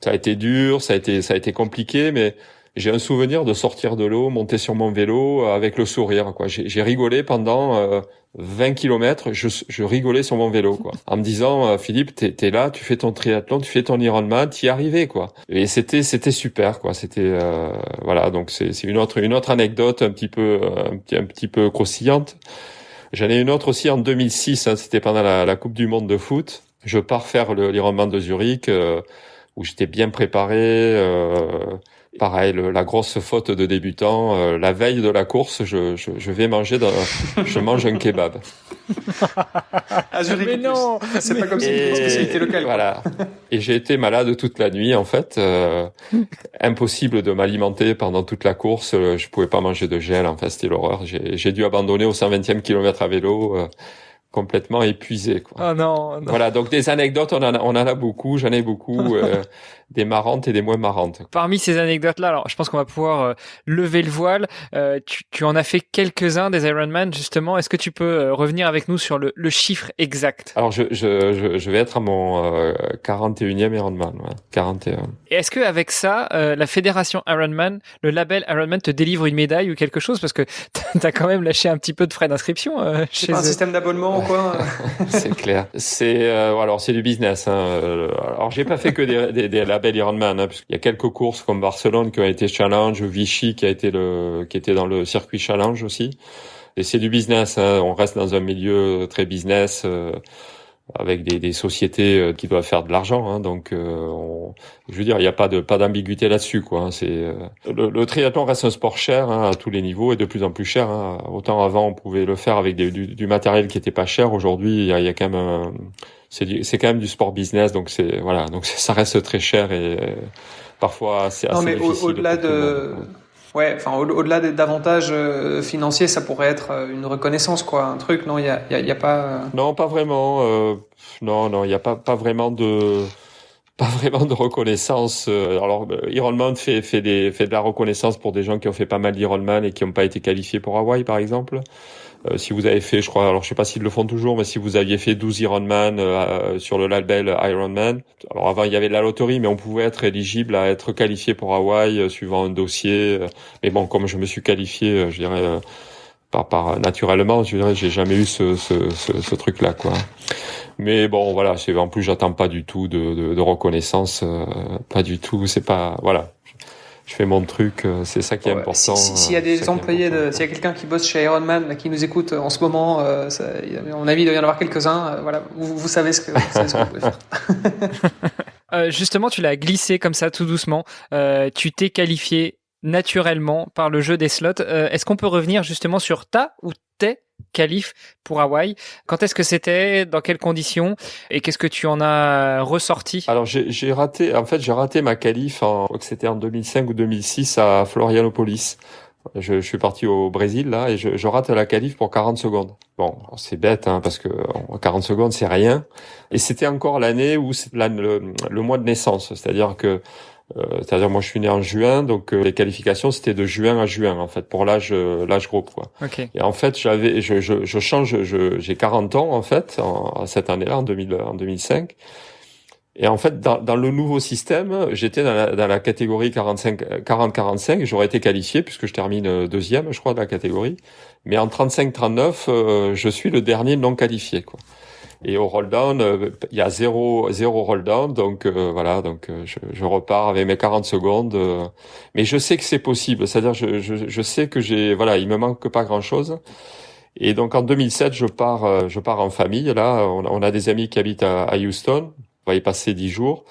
[SPEAKER 3] ça a été dur, ça a été compliqué, mais j'ai un souvenir de sortir de l'eau, monter sur mon vélo avec le sourire, quoi. J'ai rigolé pendant 20 kilomètres, je rigolais sur mon vélo, quoi. En me disant, Philippe, t'es là, tu fais ton triathlon, tu fais ton Ironman, t'y es arrivé, quoi. Et c'était super, quoi. C'était, voilà. Donc c'est une autre anecdote un petit peu croustillante. J'en ai une autre aussi en 2006, hein, c'était pendant la Coupe du Monde de foot. Je pars faire l'Ironman de Zurich, où j'étais bien préparé, pareil, la grosse faute de débutant. La veille de la course, je vais manger je mange un kebab.
[SPEAKER 2] À Zurich,
[SPEAKER 1] mais non,
[SPEAKER 2] c'est pas comme si c'était une spécialité locale.
[SPEAKER 3] Voilà. Et j'ai été malade toute la nuit, en fait. Impossible de m'alimenter pendant toute la course. Je pouvais pas manger de gel. Enfin, c'était l'horreur. J'ai dû abandonner au 120e kilomètre à vélo. Complètement épuisé, quoi.
[SPEAKER 1] Oh non.
[SPEAKER 3] Voilà, donc des anecdotes, on en a beaucoup, j'en ai beaucoup, des marrantes et des moins marrantes.
[SPEAKER 1] Parmi ces anecdotes-là, alors je pense qu'on va pouvoir lever le voile. Tu en as fait quelques-uns des Ironman, justement. Est-ce que tu peux revenir avec nous sur le chiffre exact?
[SPEAKER 3] Alors je vais être à mon 41e Ironman, ouais, 41.
[SPEAKER 1] Et est-ce que avec ça, la fédération Ironman, le label Ironman te délivre une médaille ou quelque chose, parce que t'as quand même lâché un petit peu de frais d'inscription chez
[SPEAKER 2] c'est pas un
[SPEAKER 1] eux.
[SPEAKER 2] système d'abonnement ou quoi?
[SPEAKER 3] C'est clair. Alors c'est du business. Hein. Alors j'ai pas fait que des labels Ironman, hein, puisqu'il y a quelques courses comme Barcelone qui ont été challenge, Vichy qui était dans le circuit challenge aussi. Et c'est du business. Hein. On reste dans un milieu très business. Avec des sociétés qui doivent faire de l'argent, hein, donc je veux dire, il n'y a pas d'ambiguïté là-dessus, quoi. Hein, c'est le triathlon reste un sport cher, hein, à tous les niveaux et de plus en plus cher. Hein. Autant avant on pouvait le faire avec du matériel qui était pas cher. Aujourd'hui, il y a quand même c'est quand même du sport business, donc ça reste très cher et parfois c'est assez difficile.
[SPEAKER 2] Non, mais au-delà de ouais, enfin au-delà d'avantages financiers, ça pourrait être une reconnaissance, quoi, un truc. Non, il y a pas.
[SPEAKER 3] Non, pas vraiment. Non, il y a pas vraiment de reconnaissance. Alors Ironman fait de la reconnaissance pour des gens qui ont fait pas mal d'Ironman et qui n'ont pas été qualifiés pour Hawaï, par exemple. Si vous avez fait, je crois, alors je sais pas s'ils le font toujours, mais si vous aviez fait 12 Ironman sur le label Ironman, alors avant il y avait de la loterie, mais on pouvait être éligible à être qualifié pour Hawaï suivant un dossier. Mais bon, comme je me suis qualifié, je dirais par naturellement, je dirais, j'ai jamais eu ce truc-là, quoi. Mais bon, voilà, en plus j'attends pas du tout de reconnaissance, pas du tout. C'est pas, voilà. Je fais mon truc, c'est ça qui est important.
[SPEAKER 2] S'il y a des employés, s'il y a quelqu'un qui bosse chez Ironman, là, qui nous écoute en ce moment, à mon avis, il doit y en avoir quelques-uns. Voilà, vous savez ce que vous pouvez faire.
[SPEAKER 1] Justement, tu l'as glissé comme ça, tout doucement. Tu t'es qualifié naturellement par le jeu des slots. Est-ce qu'on peut revenir justement sur ta ou tes qualifs pour Hawaï? Quand est-ce que c'était? Dans quelles conditions? Et qu'est-ce que tu en as ressorti?
[SPEAKER 3] Alors j'ai raté ma qualif c'était en 2005 ou 2006 à Florianopolis. Je suis parti au Brésil là et je rate la qualif pour 40 secondes. Bon, c'est bête, hein, parce que 40 secondes c'est rien. Et c'était encore l'année où c'est le mois de naissance, c'est-à-dire moi je suis né en juin, donc les qualifications c'était de juin à juin en fait pour l'âge groupe, quoi.
[SPEAKER 1] Okay.
[SPEAKER 3] Et en fait j'ai 40 ans en fait cette année-là en 2005. Et en fait dans le nouveau système, j'étais dans la catégorie 40-45, j'aurais été qualifié puisque je termine deuxième je crois de la catégorie. Mais en 35-39, je suis le dernier non qualifié, quoi. Et au roll down, il y a zéro roll down, donc voilà, donc je repars avec mes 40 secondes. Mais je sais que c'est possible, c'est-à-dire je sais que il me manque pas grand-chose. Et donc en 2007, je pars en famille. Là, on a des amis qui habitent à Houston. On va y passer 10 jours.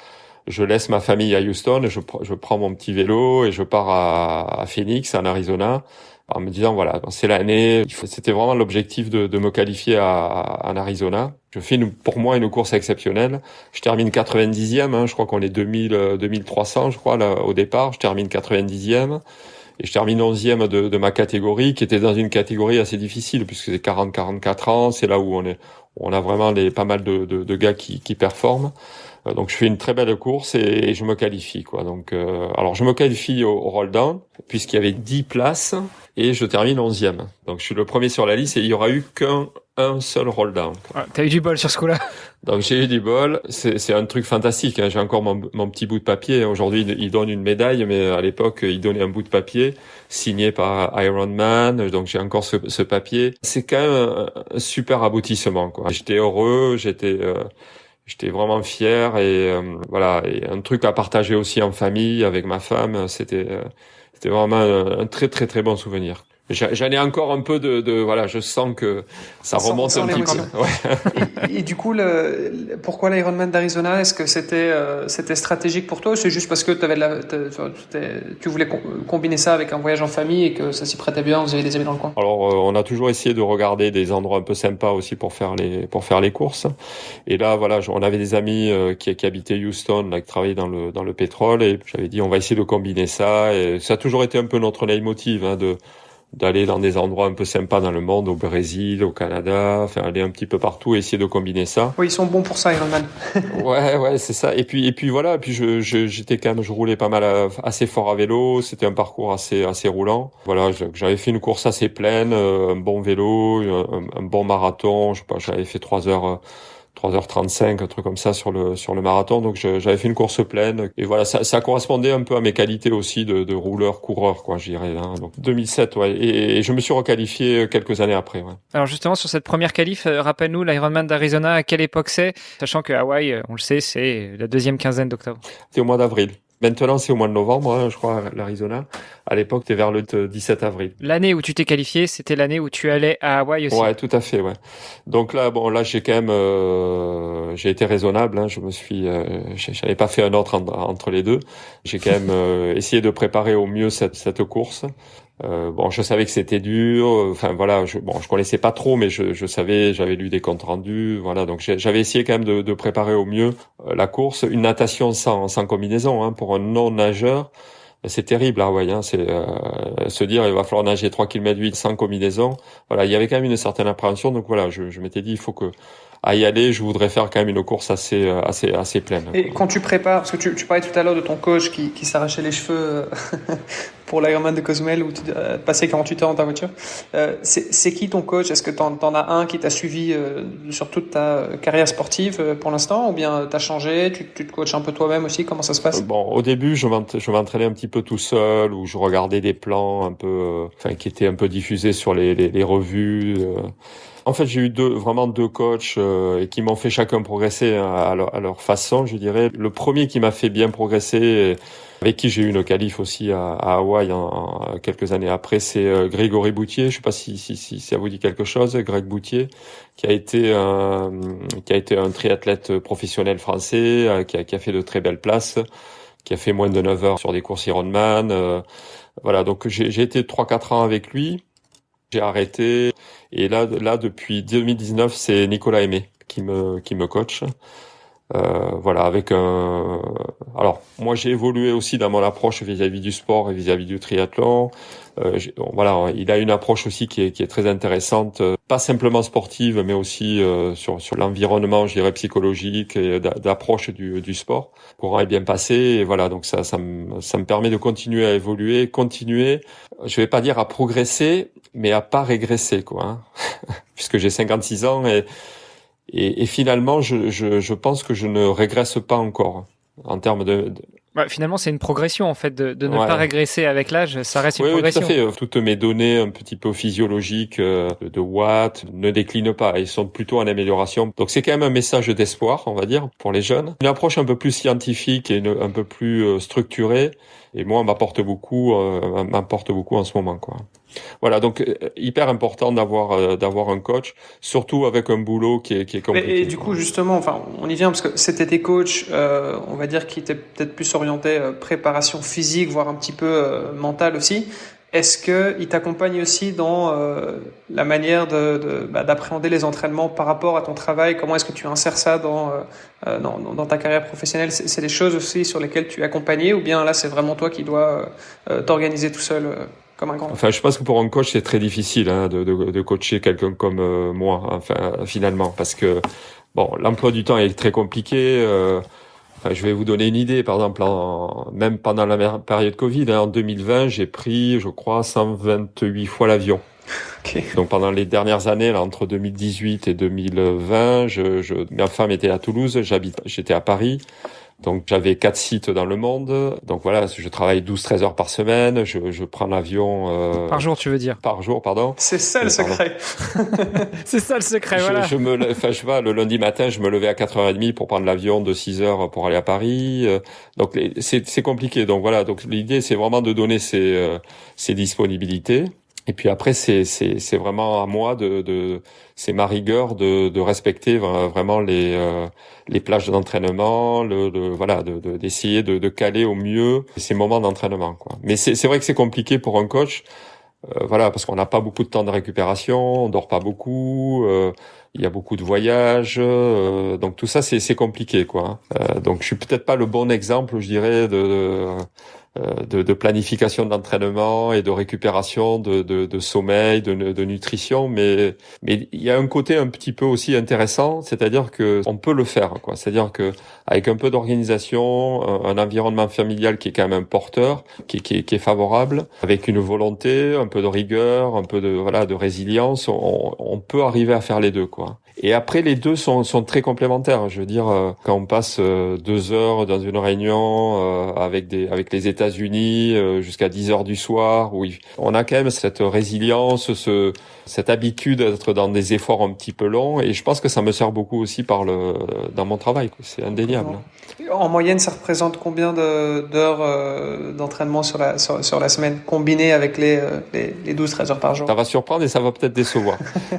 [SPEAKER 3] Je laisse ma famille à Houston et je prends mon petit vélo et je pars à Phoenix, en Arizona, en me disant voilà, c'est l'année. C'était vraiment l'objectif de me qualifier en Arizona. Je fais pour moi une course exceptionnelle. Je termine 90e, hein, je crois qu'on est 2300, je crois, là, au départ. Je termine 90e. Et je termine 11e de ma catégorie, qui était dans une catégorie assez difficile, puisque c'est 40-44 ans, c'est là où on a vraiment pas mal de gars qui performent. Donc je fais une très belle course et je me qualifie, quoi. Donc alors je me qualifie au roll down puisqu'il y avait 10 places et je termine 11e. Donc je suis le premier sur la liste et il y aura eu qu'un seul roll down.
[SPEAKER 1] Ah, t'as eu du bol sur ce coup-là.
[SPEAKER 3] Donc j'ai eu du bol, c'est un truc fantastique, hein. J'ai encore mon petit bout de papier. Aujourd'hui, il donne une médaille, mais à l'époque, il donnait un bout de papier signé par Ironman. Donc j'ai encore ce papier. C'est quand même un super aboutissement, quoi. J'étais heureux, j'étais vraiment fier et voilà, et un truc à partager aussi en famille avec ma femme. C'était vraiment un très très très bon souvenir. J'en ai encore un peu de voilà, je sens que ça remonte un petit peu.
[SPEAKER 2] Ouais. Et du coup, pourquoi l'Ironman d'Arizona? Est-ce que c'était stratégique pour toi ou c'est juste parce que tu voulais combiner ça avec un voyage en famille et que ça s'y prêtait bien, vous avez des amis dans le coin?
[SPEAKER 3] Alors, on a toujours essayé de regarder des endroits un peu sympas aussi pour faire les courses. Et là, voilà, on avait des amis qui habitaient Houston, là, qui travaillaient dans le pétrole, et j'avais dit on va essayer de combiner ça. Et ça a toujours été un peu notre leitmotiv, hein, d'aller dans des endroits un peu sympas dans le monde, au Brésil, au Canada, enfin aller un petit peu partout et essayer de combiner ça.
[SPEAKER 2] Oui, ils sont bons pour ça, Ironman.
[SPEAKER 3] ouais, c'est ça. Et puis voilà, puis j'étais quand même, je roulais pas mal, assez fort à vélo. C'était un parcours assez roulant. Voilà, j'avais fait une course assez pleine, un bon vélo, un bon marathon. Je sais pas, j'avais fait 3h35, un truc comme ça sur le marathon. Donc j'avais fait une course pleine et voilà, ça correspondait un peu à mes qualités aussi de rouleur coureur, quoi, je dirais, hein. Donc 2007, ouais, et je me suis requalifié quelques années après, ouais.
[SPEAKER 1] Alors justement sur cette première qualif, rappelle-nous l'Ironman d'Arizona, à quelle époque c'est, sachant que Hawaï, on le sait, c'est la deuxième quinzaine d'octobre.
[SPEAKER 3] C'est au mois d'avril. Maintenant, c'est au mois de novembre, hein, je crois, l'Arizona. À l'époque, c'était vers le 17 avril.
[SPEAKER 1] L'année où tu t'es qualifié, c'était l'année où tu allais à Hawaï aussi.
[SPEAKER 3] Ouais, tout à fait, ouais. Donc là, j'ai quand même, j'ai été raisonnable, hein. J'avais pas fait un autre entre les deux. J'ai quand même essayé de préparer au mieux cette course. Je savais que c'était dur. Enfin voilà, je connaissais pas trop, mais je savais, j'avais lu des comptes rendus. Voilà, donc j'avais essayé quand même de préparer au mieux la course. Une natation sans combinaison, hein, pour un non nageur. C'est terrible, Hawaï, hein. C'est se dire il va falloir nager 3 km 8 sans combinaison. Voilà, il y avait quand même une certaine appréhension. Donc voilà, je m'étais dit il faut que à y aller, je voudrais faire quand même une course assez pleine.
[SPEAKER 2] Et quand tu prépares, parce que tu parlais tout à l'heure de ton coach qui s'arrachait les cheveux pour l'Ironman de Cozumel où tu passais 48 heures dans ta voiture, c'est qui ton coach? Est-ce que t'en as un qui t'a suivi sur toute ta carrière sportive pour l'instant, ou bien t'as changé, tu te coaches un peu toi-même aussi? Comment ça se passe?
[SPEAKER 3] Au début, je m'entraînais un petit peu tout seul, où je regardais des plans un peu, qui étaient un peu diffusés sur les revues. En fait, j'ai eu vraiment deux coachs et qui m'ont fait chacun progresser, hein, à leur façon, je dirais. Le premier qui m'a fait bien progresser, avec qui j'ai eu une qualif aussi à Hawaï quelques années après, c'est Grégory Boutier. Je sais pas si ça vous dit quelque chose, Greg Boutier, qui a été un triathlète professionnel français, qui a fait de très belles places, qui a fait moins de 9 heures sur des courses Ironman. Voilà, donc j'ai été 3-4 ans avec lui. J'ai arrêté et là depuis 2019 c'est Nicolas Aimé qui me coach. Voilà, avec un. Alors moi j'ai évolué aussi dans mon approche vis-à-vis du sport et vis-à-vis du triathlon. Voilà, il a une approche aussi qui est très intéressante, pas simplement sportive, mais aussi sur l'environnement, je dirais psychologique et d'approche du sport. Le courant est bien passé et voilà, donc ça me permet de continuer à évoluer, je vais pas dire à progresser, mais à pas régresser, quoi, hein. Puisque j'ai 56 ans et finalement je pense que je ne régresse pas encore en termes de...
[SPEAKER 1] Ouais, finalement, c'est une progression, en fait, de ne pas régresser avec l'âge, ça reste une progression.
[SPEAKER 3] Oui, tout à fait. Toutes mes données un petit peu physiologiques, de watts, ne déclinent pas. Ils sont plutôt en amélioration. Donc, c'est quand même un message d'espoir, on va dire, pour les jeunes. Une approche un peu plus scientifique et un peu plus structurée. Et moi, m'apporte beaucoup en ce moment, quoi. Voilà, donc hyper important d'avoir un coach, surtout avec un boulot qui est compliqué.
[SPEAKER 2] Et du coup, justement, enfin, on y vient parce que c'était tes coachs, on va dire, qui étaient peut-être plus orientés préparation physique, voire un petit peu mentale aussi. est-ce que il t'accompagne aussi dans la manière d'appréhender les entraînements par rapport à ton travail? Comment est-ce que tu insères ça dans ta carrière professionnelle? C'est des choses aussi sur lesquelles tu es accompagné, ou bien là c'est vraiment toi qui dois t'organiser tout seul comme un grand?
[SPEAKER 3] Enfin, je pense que pour un coach c'est très difficile de coacher quelqu'un comme moi. Enfin, finalement, parce que bon, l'emploi du temps est très compliqué. Je vais vous donner une idée. Par exemple, même pendant la période Covid, en 2020, j'ai pris, je crois, 128 fois l'avion.
[SPEAKER 2] Okay.
[SPEAKER 3] Donc pendant les dernières années, là, entre 2018 et 2020, ma femme était à Toulouse, j'étais à Paris. Donc j'avais 4 sites dans le monde. Donc voilà, je travaille 12-13 heures par semaine. Je prends l'avion...
[SPEAKER 1] Par jour, tu veux dire?
[SPEAKER 3] Par jour, pardon.
[SPEAKER 2] C'est ça le secret.
[SPEAKER 1] C'est ça le secret, voilà.
[SPEAKER 3] Le lundi matin, je me levais à 4h30 pour prendre l'avion de 6h pour aller à Paris. Donc c'est compliqué. Donc voilà, donc l'idée c'est vraiment de donner ces disponibilités. Et puis après c'est vraiment à moi c'est ma rigueur de respecter vraiment les plages d'entraînement, d'essayer de caler au mieux ces moments d'entraînement, quoi. Mais c'est vrai que c'est compliqué pour un coach, parce qu'on n'a pas beaucoup de temps de récupération, on dort pas beaucoup, il y a beaucoup de voyages, donc tout ça c'est compliqué, quoi. Donc je suis peut-être pas le bon exemple, je dirais, de planification d'entraînement et de récupération, de sommeil, de nutrition, mais il y a un côté un petit peu aussi intéressant, c'est-à-dire que on peut le faire, quoi. C'est-à-dire que avec un peu d'organisation, un environnement familial qui est quand même un porteur, qui est favorable, avec une volonté, un peu de rigueur, un peu de résilience, on peut arriver à faire les deux, quoi. Et après, les deux sont très complémentaires. Je veux dire, quand on passe 2 heures dans une réunion avec les États-Unis jusqu'à 10 heures du soir, où on a quand même cette résilience, cette habitude d'être dans des efforts un petit peu longs. Et je pense que ça me sert beaucoup aussi dans mon travail, quoi. C'est indéniable.
[SPEAKER 2] En moyenne, ça représente combien d'heures d'entraînement sur la semaine, combiné avec les 12-13 heures par jour?
[SPEAKER 3] Ça va surprendre et ça va peut-être décevoir,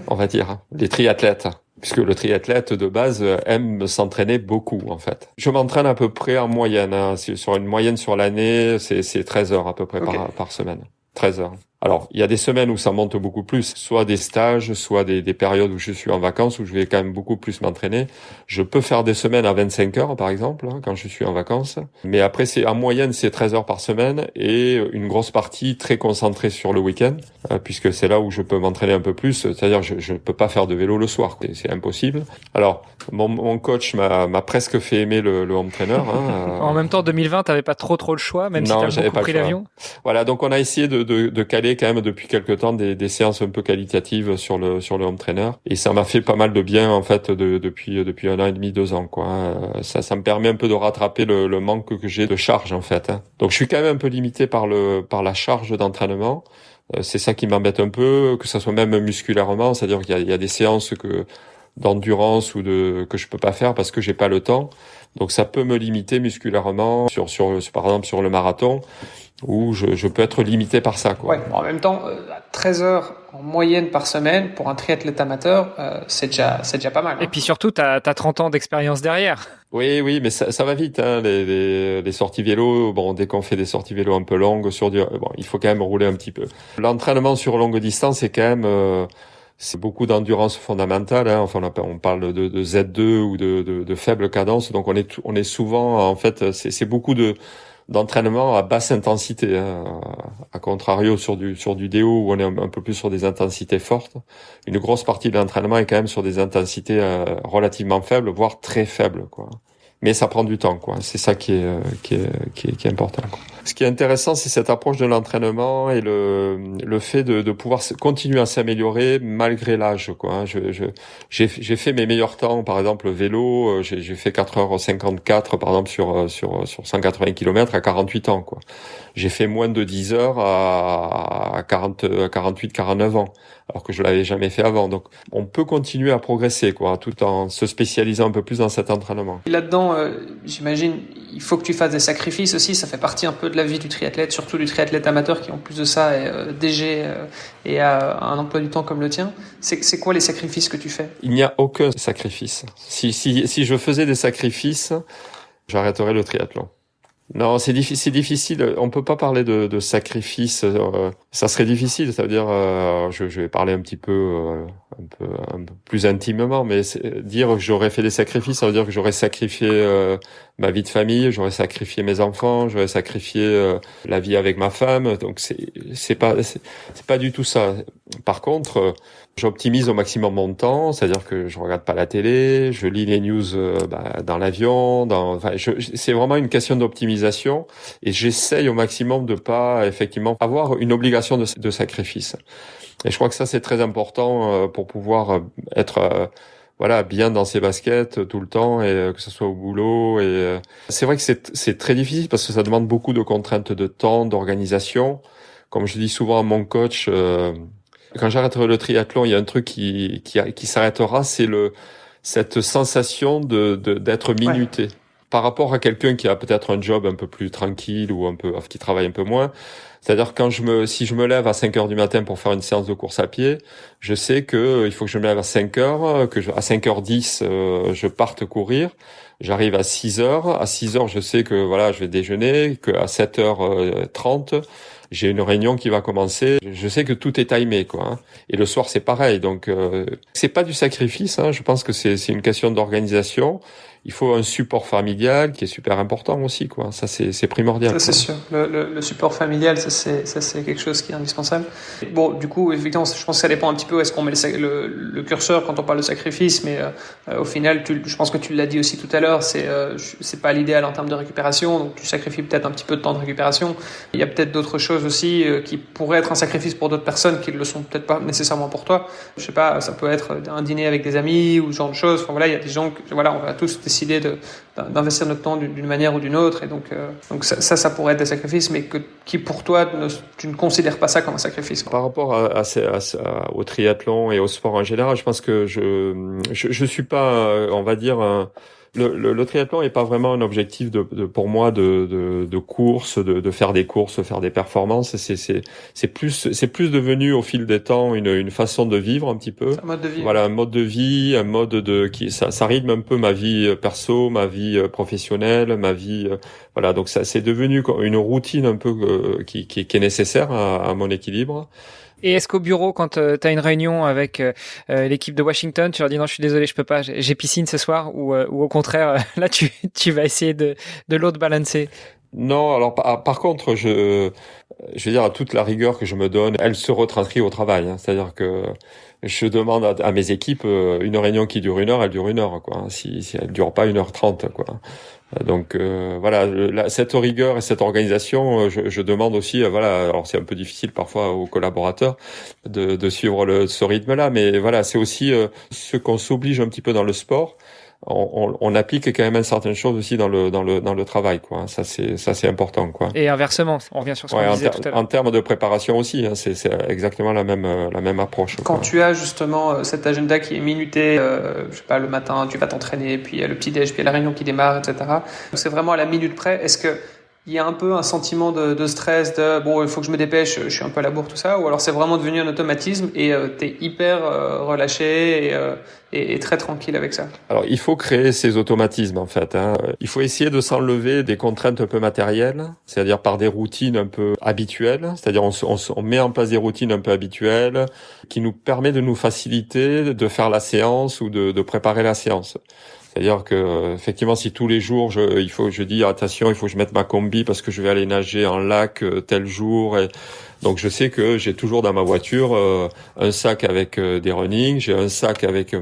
[SPEAKER 3] on va dire, les triathlètes. Puisque le triathlète de base aime s'entraîner beaucoup, en fait. Je m'entraîne à peu près en moyenne, sur une moyenne sur l'année, c'est 13 heures à peu près par semaine. 13 heures. Alors, il y a des semaines où ça monte beaucoup plus, soit des stages, soit des périodes où je suis en vacances, où je vais quand même beaucoup plus m'entraîner. Je peux faire des semaines à 25 heures, par exemple, quand je suis en vacances. Mais après, en moyenne, c'est 13 heures par semaine et une grosse partie très concentrée sur le week-end, puisque c'est là où je peux m'entraîner un peu plus. C'est-à-dire, je peux pas faire de vélo le soir, c'est impossible. Alors, mon coach m'a presque fait aimer le home trainer.
[SPEAKER 1] En même temps, 2020, t'avais pas trop le choix, même si t'as beaucoup pris l'avion.
[SPEAKER 3] Voilà, donc on a essayé de caler quand même depuis quelque temps des séances un peu qualitatives sur le home trainer, et ça m'a fait pas mal de bien, en fait, depuis 1 an et demi, 2 ans, quoi. Ça me permet un peu de rattraper le manque que j'ai de charge, en fait. Donc je suis quand même un peu limité par la charge d'entraînement. C'est ça qui m'embête un peu, que ça soit même musculairement, c'est-à-dire qu'il y a des séances d'endurance que je peux pas faire parce que j'ai pas le temps. Donc ça peut me limiter musculairement par exemple sur le marathon, où je peux être limité par ça, quoi.
[SPEAKER 2] Ouais, en même temps, 13 heures en moyenne par semaine pour un triathlète amateur, c'est déjà pas mal.
[SPEAKER 1] Et puis surtout, t'as 30 ans d'expérience derrière.
[SPEAKER 3] Oui, mais ça va vite, les sorties vélo. Bon, dès qu'on fait des sorties vélo un peu longues il faut quand même rouler un petit peu. L'entraînement sur longue distance, c'est quand même c'est beaucoup d'endurance fondamentale, Enfin, on parle de Z2 ou de faible cadence. Donc on est souvent, en fait, c'est beaucoup d'entraînement à basse intensité, à contrario sur du DO où on est un peu plus sur des intensités fortes. Une grosse partie de l'entraînement est quand même sur des intensités relativement faibles, voire très faibles, quoi. Mais ça prend du temps, quoi. C'est ça qui est important, quoi. Ce qui est intéressant, c'est cette approche de l'entraînement et le fait de pouvoir continuer à s'améliorer malgré l'âge, quoi. J'ai fait mes meilleurs temps, par exemple vélo, j'ai fait 4h54 par exemple sur 180 km à 48 ans, quoi. J'ai fait moins de 10 heures à 48, 49 ans, alors que je l'avais jamais fait avant. Donc, on peut continuer à progresser, quoi, tout en se spécialisant un peu plus dans cet entraînement.
[SPEAKER 2] Et là-dedans, j'imagine, il faut que tu fasses des sacrifices aussi. Ça fait partie un peu de la vie du triathlète, surtout du triathlète amateur qui, en plus de ça, est DG et a un emploi du temps comme le tien. C'est quoi les sacrifices que tu fais?
[SPEAKER 3] Il n'y a aucun sacrifice. Si je faisais des sacrifices, j'arrêterais le triathlon. Non, c'est difficile. On peut pas parler de sacrifice. Ça serait difficile. Ça veut dire, je vais parler un petit peu, un peu plus intimement, mais dire que j'aurais fait des sacrifices, ça veut dire que j'aurais sacrifié ma vie de famille, j'aurais sacrifié mes enfants, j'aurais sacrifié la vie avec ma femme. Donc c'est pas du tout ça. Par contre, j'optimise au maximum mon temps, c'est-à-dire que je regarde pas la télé, je lis les news dans l'avion, c'est vraiment une question d'optimisation et j'essaye au maximum de pas effectivement avoir une obligation de sacrifice. Et je crois que ça c'est très important pour pouvoir être voilà bien dans ses baskets tout le temps et que ce soit au boulot et c'est vrai que c'est très difficile parce que ça demande beaucoup de contraintes de temps, d'organisation. Comme je dis souvent à mon coach, quand j'arrêterai le triathlon, il y a un truc qui s'arrêtera, c'est cette sensation d'être minuté.
[SPEAKER 2] Ouais.
[SPEAKER 3] Par rapport à quelqu'un qui a peut-être un job un peu plus tranquille ou qui travaille un peu moins. C'est-à-dire si je me lève à 5 heures du matin pour faire une séance de course à pied, je sais que il faut que je me lève à 5 heures, à 5h10, je parte courir. J'arrive à 6 heures. À 6 heures, je sais que voilà, je vais déjeuner, qu'à 7h30, j'ai une réunion qui va commencer. Je sais que tout est timé, quoi. Hein. Et le soir, c'est pareil. Donc, c'est pas du sacrifice. Hein. Je pense que c'est une question d'organisation. Il faut un support familial qui est super important aussi, quoi. Ça, c'est primordial.
[SPEAKER 2] Ça, c'est sûr. Le support familial, ça, c'est quelque chose qui est indispensable. Bon, du coup, effectivement, je pense que ça dépend un petit peu où est-ce qu'on met le curseur quand on parle de sacrifice, mais au final, je pense que tu l'as dit aussi tout à l'heure, c'est pas l'idéal en termes de récupération, donc tu sacrifies peut-être un petit peu de temps de récupération. Il y a peut-être d'autres choses aussi qui pourraient être un sacrifice pour d'autres personnes qui ne le sont peut-être pas nécessairement pour toi. Je sais pas, ça peut être un dîner avec des amis ou ce genre de choses. Enfin voilà, il y a des gens voilà, on va tous décider d'investir notre temps d'une manière ou d'une autre, et donc ça pourrait être des sacrifices, mais qui pour toi tu ne considères pas ça comme un sacrifice, quoi.
[SPEAKER 3] Par rapport au triathlon et au sport en général, je pense que je suis pas, on va dire, le triathlon est pas vraiment un objectif pour moi de course, de faire des courses, faire des performances. C'est plus devenu au fil des temps une façon de vivre un petit peu.
[SPEAKER 2] C'est un mode de vie.
[SPEAKER 3] Voilà, un mode de vie, un mode ça rythme un peu ma vie perso, ma vie professionnelle, ma vie, voilà. Donc ça, c'est devenu une routine un peu qui est nécessaire à mon équilibre.
[SPEAKER 1] Et est-ce qu'au bureau, quand tu as une réunion avec l'équipe de Washington, tu leur dis non, je suis désolé, je peux pas, j'ai piscine ce soir, ou au contraire, là tu vas essayer de l'autre balancer?
[SPEAKER 3] Non, alors par contre, je veux dire, à toute la rigueur que je me donne, elle se retranscrit au travail. Hein. C'est-à-dire que je demande à mes équipes une réunion qui dure 1 heure, elle dure 1 heure, quoi. Hein. Si elle dure pas 1h30, quoi. Donc voilà, cette rigueur et cette organisation, je demande aussi, voilà. Alors c'est un peu difficile parfois aux collaborateurs de suivre ce rythme-là, mais voilà, c'est aussi ce qu'on s'oblige un petit peu dans le sport. On applique quand même certaines choses aussi dans le travail, quoi. Ça c'est important, quoi.
[SPEAKER 1] Et inversement, on revient sur ce qu'on disait tout à l'heure.
[SPEAKER 3] En termes de préparation aussi, hein, c'est exactement la même approche.
[SPEAKER 2] Quand
[SPEAKER 3] quoi.
[SPEAKER 2] tu as justement cet agenda qui est minuté, je sais pas, le matin tu vas t'entraîner, puis il y a le petit déj, puis il y a la réunion qui démarre, etc. Donc c'est vraiment à la minute près. Est-ce que il y a un peu un sentiment de stress, de bon, il faut que je me dépêche, je suis un peu à la bourre, tout ça, ou alors c'est vraiment devenu un automatisme et t'es hyper relâché et très tranquille avec ça?
[SPEAKER 3] Alors, il faut créer ces automatismes, en fait. Hein. Il faut essayer de s'enlever des contraintes un peu matérielles, c'est-à-dire par des routines un peu habituelles, c'est-à-dire on met en place des routines un peu habituelles qui nous permet de nous faciliter de faire la séance ou de préparer la séance. C'est-à-dire que effectivement, si tous les jours je dis attention, il faut que je mette ma combi parce que je vais aller nager en lac tel jour, et donc je sais que j'ai toujours dans ma voiture un sac avec des running, j'ai un sac avec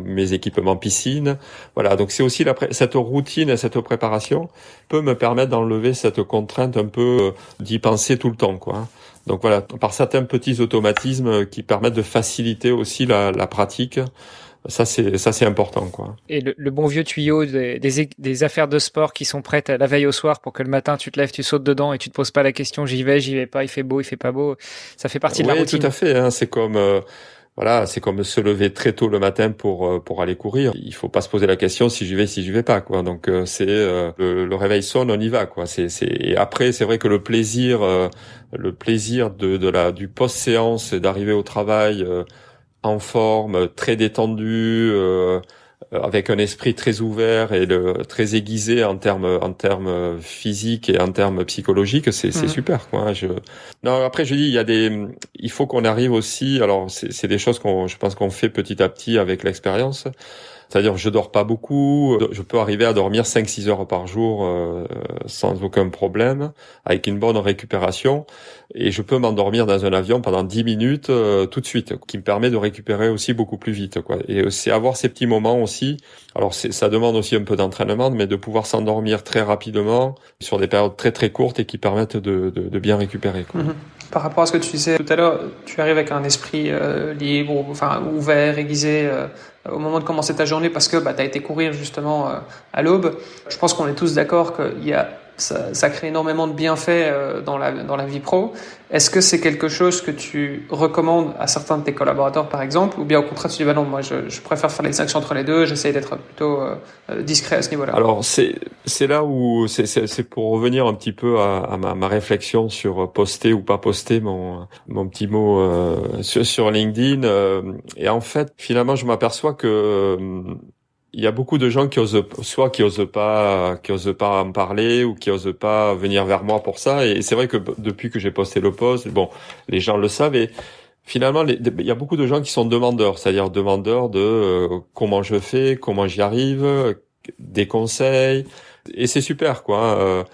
[SPEAKER 3] mes équipements piscine. Voilà, donc c'est aussi cette routine et cette préparation peut me permettre d'enlever cette contrainte un peu d'y penser tout le temps, quoi. Donc voilà, par certains petits automatismes qui permettent de faciliter aussi la pratique. Ça c'est important, quoi.
[SPEAKER 1] Et le bon vieux tuyau des affaires de sport qui sont prêtes la veille au soir pour que le matin tu te lèves, tu sautes dedans et tu te poses pas la question j'y vais pas, il fait beau, il fait pas beau. Ça fait partie de la routine.
[SPEAKER 3] Oui, tout à fait. Hein, c'est comme voilà, c'est comme se lever très tôt le matin pour aller courir. Il faut pas se poser la question si j'y vais pas, quoi. Donc c'est le réveil sonne, on y va, quoi. Et après c'est vrai que le plaisir du post-séance, d'arriver au travail en forme, très détendu, avec un esprit très ouvert et très aiguisé en termes physiques et en termes psychologiques, c'est super, quoi. Non, après, je dis, il faut qu'on arrive aussi, alors, c'est des choses je pense qu'on fait petit à petit avec l'expérience. C'est-à-dire, je dors pas beaucoup. Je peux arriver à dormir 5-6 heures par jour sans aucun problème, avec une bonne récupération. Et je peux m'endormir dans un avion pendant 10 minutes tout de suite, qui me permet de récupérer aussi beaucoup plus vite, quoi. Et c'est avoir ces petits moments aussi. Alors, ça demande aussi un peu d'entraînement, mais de pouvoir s'endormir très rapidement sur des périodes très très courtes et qui permettent de bien récupérer, quoi.
[SPEAKER 2] Par rapport à ce que tu disais tout à l'heure, tu arrives avec un esprit libre, enfin ouvert, aiguisé au moment de commencer ta journée parce que tu as été courir justement à l'aube. Je pense qu'on est tous d'accord que ça crée énormément de bienfaits dans la vie pro. Est-ce que c'est quelque chose que tu recommandes à certains de tes collaborateurs, par exemple, ou bien au contraire tu dis non, moi je préfère faire la distinction entre les deux, j'essaie d'être plutôt discret à ce niveau-là.
[SPEAKER 3] Alors c'est là où c'est pour revenir un petit peu à ma réflexion sur poster ou pas poster mon petit mot sur LinkedIn, et en fait finalement je m'aperçois que il y a beaucoup de gens qui osent pas en parler ou qui osent pas venir vers moi pour ça. Et c'est vrai que depuis que j'ai posté le post, bon, les gens le savent et finalement, il y a beaucoup de gens qui sont demandeurs, c'est-à-dire demandeurs de comment je fais, comment j'y arrive, des conseils. Et c'est super, quoi.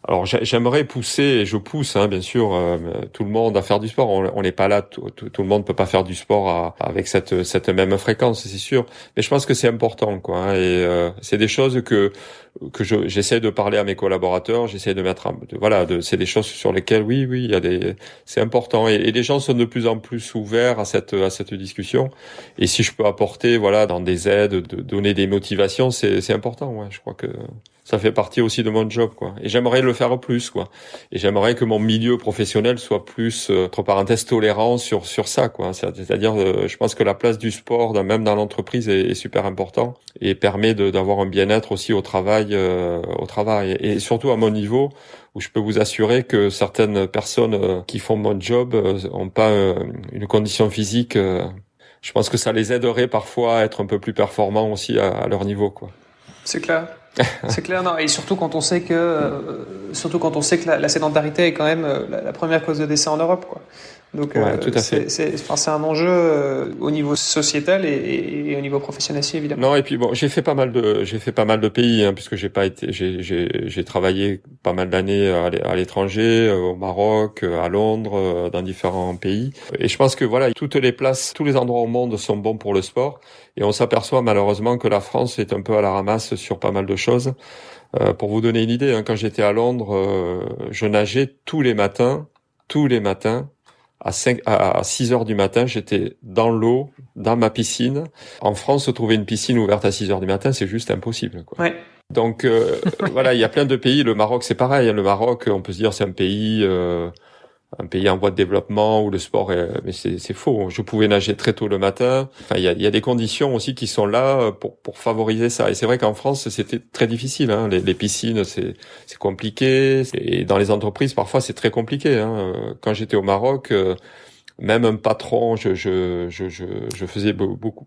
[SPEAKER 3] Alors j'aimerais pousser, et je pousse, bien sûr, tout le monde à faire du sport. On n'est pas là, tout le monde peut pas faire du sport avec cette même fréquence, c'est sûr. Mais je pense que c'est important, quoi. Et c'est des choses que j'essaie de parler à mes collaborateurs. J'essaie de mettre, c'est des choses sur lesquelles, oui, c'est important. Et les gens sont de plus en plus ouverts à cette discussion. Et si je peux apporter, dans des aides, de donner des motivations, c'est important. Ouais, je crois que ça fait partie aussi de mon job, quoi. Et j'aimerais le faire plus, quoi. Et j'aimerais que mon milieu professionnel soit plus, entre parenthèses, tolérant sur ça, quoi. C'est-à-dire, je pense que la place du sport, même dans l'entreprise, est super important et permet d'avoir un bien-être aussi au travail. Et surtout à mon niveau, où je peux vous assurer que certaines personnes qui font mon job ont pas une condition physique. Je pense que ça les aiderait parfois à être un peu plus performants aussi à leur niveau, quoi.
[SPEAKER 2] C'est clair. C'est clair, non. Et surtout quand on sait que la sédentarité est quand même la première cause de décès en Europe, quoi. Donc,
[SPEAKER 3] tout à fait.
[SPEAKER 2] C'est un enjeu au niveau sociétal et au niveau professionnel aussi, évidemment.
[SPEAKER 3] Non, et puis bon, j'ai fait pas mal de pays, puisque j'ai travaillé pas mal d'années à l'étranger, au Maroc, à Londres, dans différents pays. Et je pense que toutes les places, tous les endroits au monde sont bons pour le sport. Et on s'aperçoit malheureusement que la France est un peu à la ramasse sur pas mal de choses. Pour vous donner une idée, quand j'étais à Londres, je nageais tous les matins. À 6 heures du matin, j'étais dans l'eau, dans ma piscine. En France, trouver une piscine ouverte à 6 heures du matin, c'est juste impossible, quoi.
[SPEAKER 2] Ouais.
[SPEAKER 3] Donc, il y a plein de pays. Le Maroc, c'est pareil. Le Maroc, on peut se dire, c'est un pays en voie de développement où le sport mais c'est faux. Je pouvais nager très tôt le matin. Enfin, il y a des conditions aussi qui sont là pour favoriser ça. Et c'est vrai qu'en France, c'était très difficile, Les piscines, c'est compliqué. Et dans les entreprises, parfois, c'est très compliqué, Quand j'étais au Maroc, même un patron, je faisais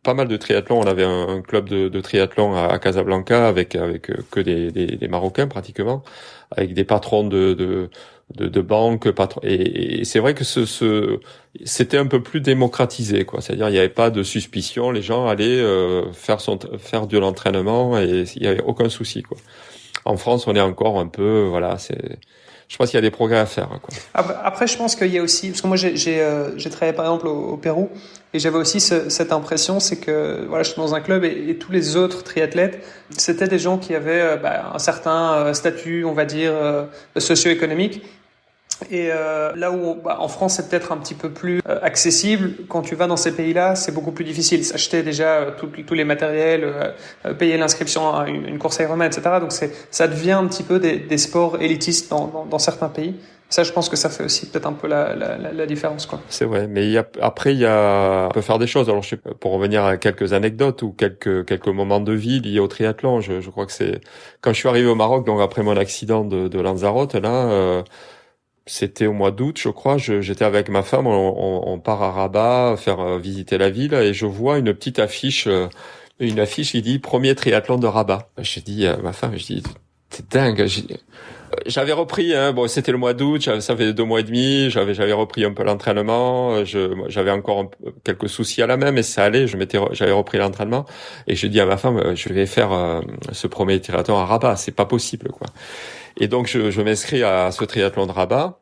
[SPEAKER 3] pas mal de triathlon. On avait un club de triathlon à Casablanca avec que des Marocains pratiquement, avec des patrons de banques, et c'est vrai que c'était un peu plus démocratisé, quoi. C'est-à-dire il n'y avait pas de suspicion, les gens allaient faire de l'entraînement et il y avait aucun souci, quoi. En France, on est encore un peu je pense qu'il y a des progrès à faire, quoi.
[SPEAKER 2] Après, je pense qu'il y a aussi, parce que moi j'ai travaillé par exemple au Pérou et j'avais aussi cette impression, c'est que je suis dans un club et tous les autres triathlètes, c'était des gens qui avaient un certain statut, on va dire socio-économique. Et là où en France c'est peut-être un petit peu plus accessible, quand tu vas dans ces pays-là c'est beaucoup plus difficile. S'acheter déjà tous les matériels, payer l'inscription à une course Ironman, etc. Donc ça devient un petit peu des sports élitistes dans certains pays. Ça, je pense que ça fait aussi peut-être un peu la différence, quoi.
[SPEAKER 3] C'est vrai, mais on peut faire des choses. Alors, pour revenir à quelques anecdotes ou quelques moments de vie liés au triathlon, je crois que c'est quand je suis arrivé au Maroc, donc après mon accident de Lanzarote, là. C'était au mois d'août, je crois. J'étais avec ma femme, on part à Rabat faire visiter la ville et je vois une petite affiche une affiche qui dit premier triathlon de Rabat. Je dis à ma femme, je dis t'es dingue. J'avais repris, bon, c'était le mois d'août, ça fait 2 mois et demi, j'avais repris un peu l'entraînement, j'avais encore quelques soucis à la main, mais ça allait, j'avais repris l'entraînement, et je dis à ma femme, je vais faire ce premier triathlon à Rabat, c'est pas possible, quoi. Et donc, je m'inscris à ce triathlon de Rabat.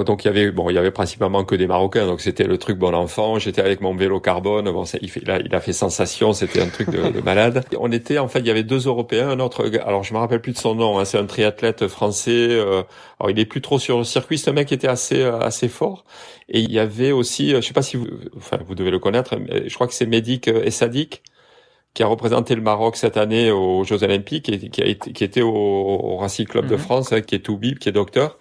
[SPEAKER 3] Donc il y avait principalement que des Marocains, donc c'était le truc bon enfant. J'étais avec mon vélo carbone, bon il a fait sensation, c'était un truc de malade. On était en fait, il y avait 2 Européens, un autre, alors je me rappelle plus de son nom, hein, c'est un triathlète français. Alors il est plus trop sur le circuit, c'est un mec qui était assez fort. Et il y avait aussi, je sais pas si vous devez le connaître, je crois que c'est Medik Essadik qui a représenté le Maroc cette année aux Jeux Olympiques et qui était au Racing Club de France, hein, qui est toubib, qui est docteur,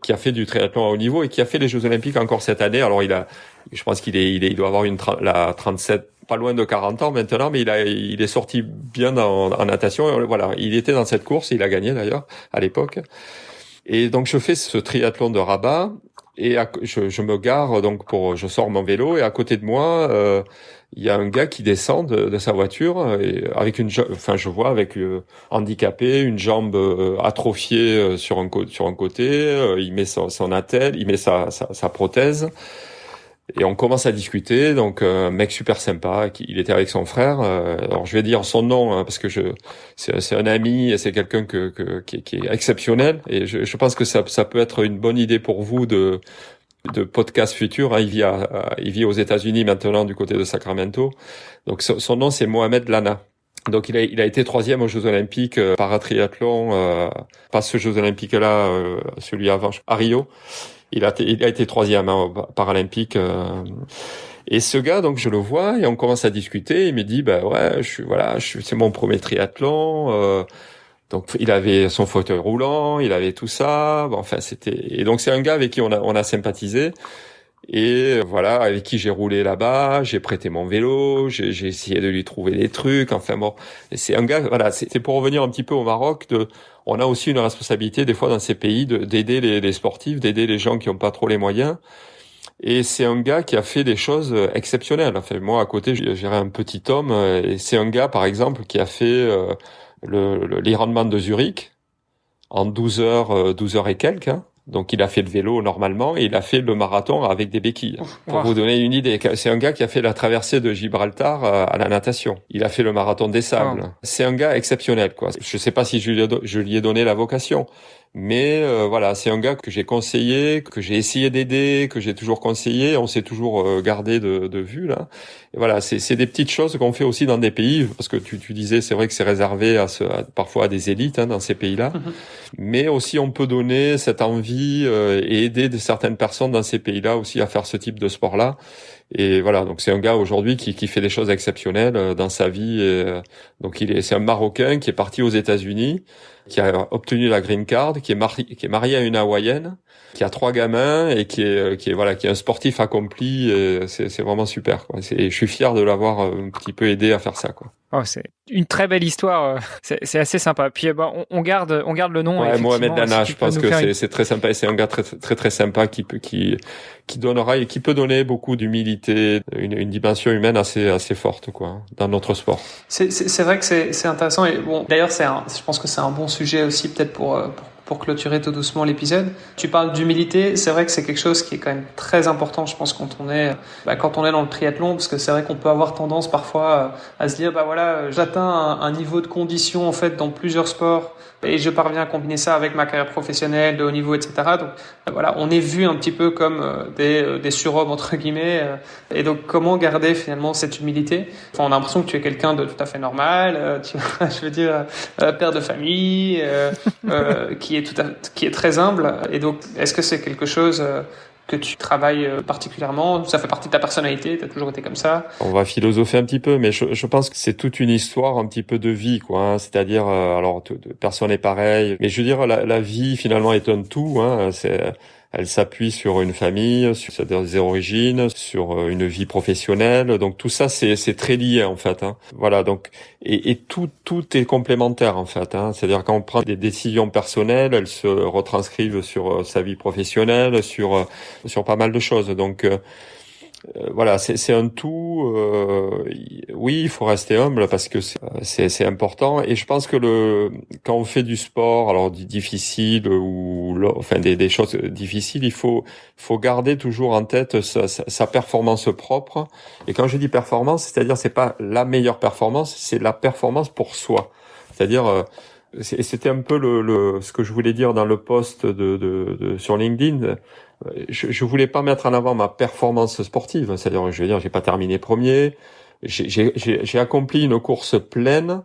[SPEAKER 3] qui a fait du triathlon à haut niveau et qui a fait les Jeux Olympiques encore cette année. Alors je pense il doit avoir la 37, pas loin de 40 ans maintenant, mais il est sorti bien en natation. Voilà, il était dans cette course, il a gagné d'ailleurs à l'époque. Et donc je fais ce triathlon de Rabat et je me gare donc je sors mon vélo et à côté de moi il y a un gars qui descend de sa voiture et avec je vois avec handicapé, une jambe atrophiée sur un côté, il met son attelle, il met sa prothèse et on commence à discuter. Donc un mec super sympa, il était avec son frère. Alors je vais dire son nom hein, parce que c'est un ami, et c'est quelqu'un qui est exceptionnel et je pense que ça peut être une bonne idée pour vous de podcast futur, hein. Il vit aux États-Unis maintenant du côté de Sacramento. Donc son nom c'est Mohamed Lana. Donc il a été 3e aux Jeux Olympiques paratriathlon, pas ce Jeux Olympiques là, celui avant à Rio. Il a été 3e hein, paralympique. Et ce gars, donc je le vois et on commence à discuter. Il me dit ouais, c'est mon premier triathlon. Donc il avait son fauteuil roulant, il avait tout ça. Bon, enfin et donc c'est un gars avec qui on a sympathisé et voilà, avec qui j'ai roulé là-bas, j'ai prêté mon vélo, j'ai essayé de lui trouver des trucs. Enfin bon, c'est un gars, voilà, c'est pour revenir un petit peu au Maroc. On a aussi une responsabilité des fois dans ces pays d'aider les sportifs, d'aider les gens qui n'ont pas trop les moyens. Et c'est un gars qui a fait des choses exceptionnelles. Enfin moi à côté, j'avais un petit homme et c'est un gars par exemple qui a fait l'Ironman de Zurich en 12 heures et quelques. Hein. Donc il a fait le vélo normalement et il a fait le marathon avec des béquilles. Pour vous donner une idée, c'est un gars qui a fait la traversée de Gibraltar à la natation. Il a fait le marathon des sables. C'est un gars exceptionnel, quoi. Je sais pas si je lui ai donné la vocation. Mais voilà, c'est un gars que j'ai conseillé, que j'ai essayé d'aider, que j'ai toujours conseillé. On s'est toujours gardé de vue là. Et voilà, c'est des petites choses qu'on fait aussi dans des pays, parce que tu disais, c'est vrai que c'est réservé parfois à des élites hein, dans ces pays-là. Mais aussi on peut donner cette envie et aider certaines personnes dans ces pays-là aussi à faire ce type de sport-là. Et voilà, donc c'est un gars aujourd'hui qui fait des choses exceptionnelles dans sa vie. Donc c'est un Marocain qui est parti aux États-Unis, qui a obtenu la green card, qui est marié à une Hawaïenne, qui a 3 gamins et qui est un sportif accompli. Et c'est vraiment super, quoi. Je suis fier de l'avoir un petit peu aidé à faire ça, quoi.
[SPEAKER 1] Oh, c'est une très belle histoire. C'est assez sympa. Puis on garde le nom.
[SPEAKER 3] Ouais, Mohamed Lana, je pense que c'est très sympa et c'est un gars très très très sympa qui donnera et qui peut donner beaucoup d'humilité, une dimension humaine assez forte, quoi, dans notre sport.
[SPEAKER 2] C'est vrai que c'est intéressant et bon, d'ailleurs je pense que c'est un bon sujet aussi peut-être pour clôturer tout doucement l'épisode. Tu parles d'humilité, c'est vrai que c'est quelque chose qui est quand même très important, je pense, quand on est dans le triathlon, parce que c'est vrai qu'on peut avoir tendance parfois à se dire, voilà, j'atteins un niveau de condition, en fait, dans plusieurs sports, et je parviens à combiner ça avec ma carrière professionnelle de haut niveau, etc. Donc, voilà, on est vu un petit peu comme des surhommes, entre guillemets, et donc, comment garder finalement cette humilité? Enfin, on a l'impression que tu es quelqu'un de tout à fait normal, je veux dire, père de famille, qui est très humble. Et donc, est-ce que c'est quelque chose que tu travailles particulièrement? Ça fait partie de ta personnalité? T'as toujours été comme ça?
[SPEAKER 3] On va philosopher un petit peu, mais je pense que c'est toute une histoire un petit peu de vie, quoi. Hein. C'est-à-dire, alors, personne n'est pareil, mais je veux dire, la vie finalement est un tout. Hein. Elle s'appuie sur une famille, sur ses origines, sur une vie professionnelle. Donc tout ça, c'est très lié en fait. Hein. Voilà. Donc et tout est complémentaire en fait. Hein. C'est-à-dire quand on prend des décisions personnelles, elles se retranscrivent sur sa vie professionnelle, sur pas mal de choses. Donc voilà, c'est un tout. Oui, il faut rester humble parce que c'est important. Et je pense que quand on fait du sport, alors difficile ou enfin des choses difficiles, il faut garder toujours en tête sa performance propre. Et quand je dis performance, c'est-à-dire c'est pas la meilleure performance, c'est la performance pour soi. C'est-à-dire c'était un peu ce que je voulais dire dans le post sur LinkedIn. Je voulais pas mettre en avant ma performance sportive, c'est-à-dire, je veux dire, j'ai pas terminé premier, j'ai accompli une course pleine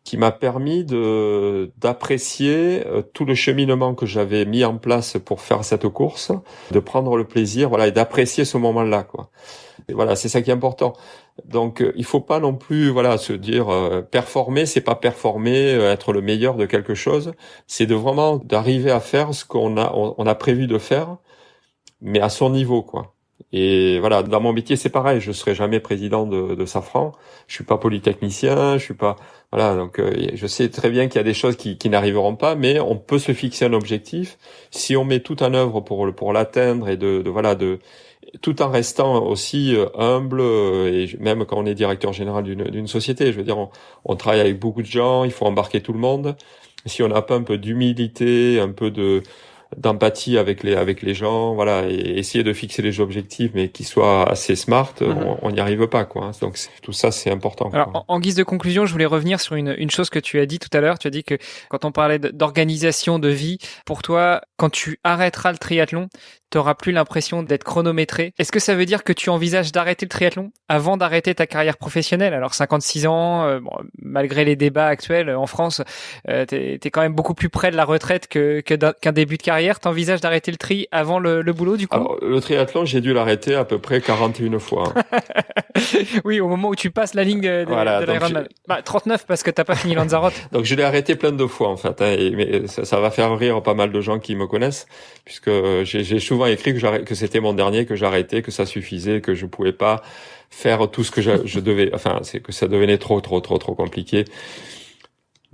[SPEAKER 3] qui m'a permis d'apprécier tout le cheminement que j'avais mis en place pour faire cette course, de prendre le plaisir, voilà, et d'apprécier ce moment-là, quoi. Et voilà, c'est ça qui est important. Donc, il faut pas non plus, voilà, se dire performer, c'est pas performer, être le meilleur de quelque chose, c'est d'arriver à faire ce on a prévu de faire, mais à son niveau, quoi. Et voilà, dans mon métier, c'est pareil. Je serai jamais président de Safran. Je suis pas polytechnicien. Je suis pas, voilà. Donc, je sais très bien qu'il y a des choses qui n'arriveront pas, mais on peut se fixer un objectif. Si on met tout en œuvre pour l'atteindre et tout en restant aussi humble, et même quand on est directeur général d'une société, je veux dire, on travaille avec beaucoup de gens. Il faut embarquer tout le monde. Si on n'a pas un peu d'humilité, un peu d'empathie avec les gens, voilà, et essayer de fixer les objectifs, mais qui soient assez smart, on n'y arrive pas, quoi. Donc tout ça, c'est important.
[SPEAKER 1] Alors,
[SPEAKER 3] quoi.
[SPEAKER 1] en guise de conclusion, je voulais revenir sur une chose que tu as dit tout à l'heure. Tu as dit que quand on parlait d'organisation de vie, pour toi, quand tu arrêteras le triathlon, t'auras plus l'impression d'être chronométré. Est-ce que ça veut dire que tu envisages d'arrêter le triathlon avant d'arrêter ta carrière professionnelle? Alors 56 ans, bon, malgré les débats actuels en France, t'es quand même beaucoup plus près de la retraite qu'un début de carrière. T'envisages d'arrêter le tri avant le boulot, du coup?
[SPEAKER 3] Alors, le triathlon, j'ai dû l'arrêter à peu près 41 fois.
[SPEAKER 1] Oui, au moment où tu passes la ligne de l'Ironman. 39 parce que t'as pas fini Lanzarote.
[SPEAKER 3] Donc je l'ai arrêté plein de fois en fait, hein, mais ça va faire rire pas mal de gens qui me connaissent, puisque j'ai souvent écrit que c'était mon dernier, que j'arrêtais, que ça suffisait, que je pouvais pas faire tout ce que je devais. Enfin, c'est que ça devenait trop compliqué.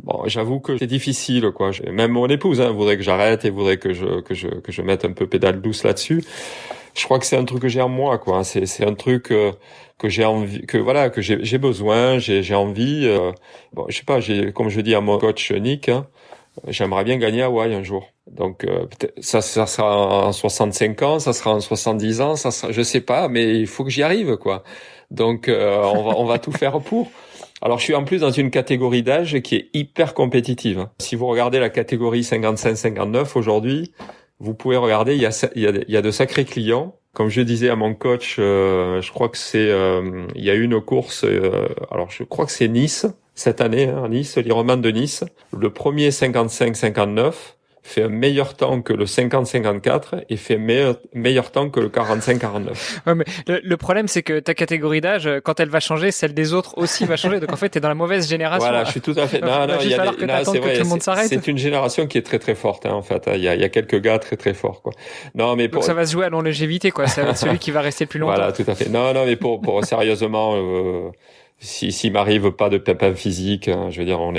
[SPEAKER 3] Bon, j'avoue que c'est difficile, quoi. Même mon épouse voudrait que j'arrête et voudrait que je mette un peu pédale douce là-dessus. Je crois que c'est un truc que j'ai en moi, quoi. C'est un truc que j'ai envie, que j'ai besoin, j'ai envie. Bon, je sais pas. Comme je dis à mon coach Nick, j'aimerais bien gagner à Hawaï un jour. Donc peut-être ça sera en 65 ans, ça sera en 70 ans, je sais pas, mais il faut que j'y arrive, quoi. Donc on va tout faire pour. Alors, je suis en plus dans une catégorie d'âge qui est hyper compétitive. Si vous regardez la catégorie 55-59 aujourd'hui, vous pouvez regarder, il y a de sacrés clients. Comme je disais à mon coach, je crois que il y a une course, alors je crois que c'est Nice, cette année, Nice, l'Ironman de Nice. Le premier 55-59 fait un meilleur temps que le 50-54 et fait meilleur temps que le 45-49.
[SPEAKER 1] Ouais, mais le problème, c'est que ta catégorie d'âge, quand elle va changer, celle des autres aussi va changer. Donc en fait, t'es dans la mauvaise génération.
[SPEAKER 3] Voilà, je suis tout à fait.
[SPEAKER 1] C'est vrai. Tout le monde s'arrête.
[SPEAKER 3] C'est une génération qui est très forte, en fait. Il y a quelques gars très forts, quoi. Non, mais
[SPEAKER 1] donc ça va se jouer à longévité, quoi. Ça va être celui qui va rester le plus longtemps.
[SPEAKER 3] Voilà, tout à fait. Non, mais pour sérieusement, s'il m'arrive pas de pépin physique, je veux dire, on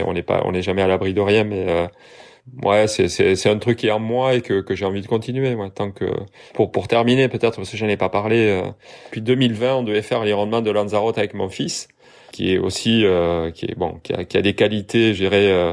[SPEAKER 3] n'est jamais à l'abri de rien, mais ouais, c'est un truc qui est en moi et que j'ai envie de continuer, ouais, tant que pour terminer peut-être parce que j'en ai pas parlé, depuis 2020, on devait faire l'Ironman de Lanzarote avec mon fils qui est aussi qui a des qualités, je dirais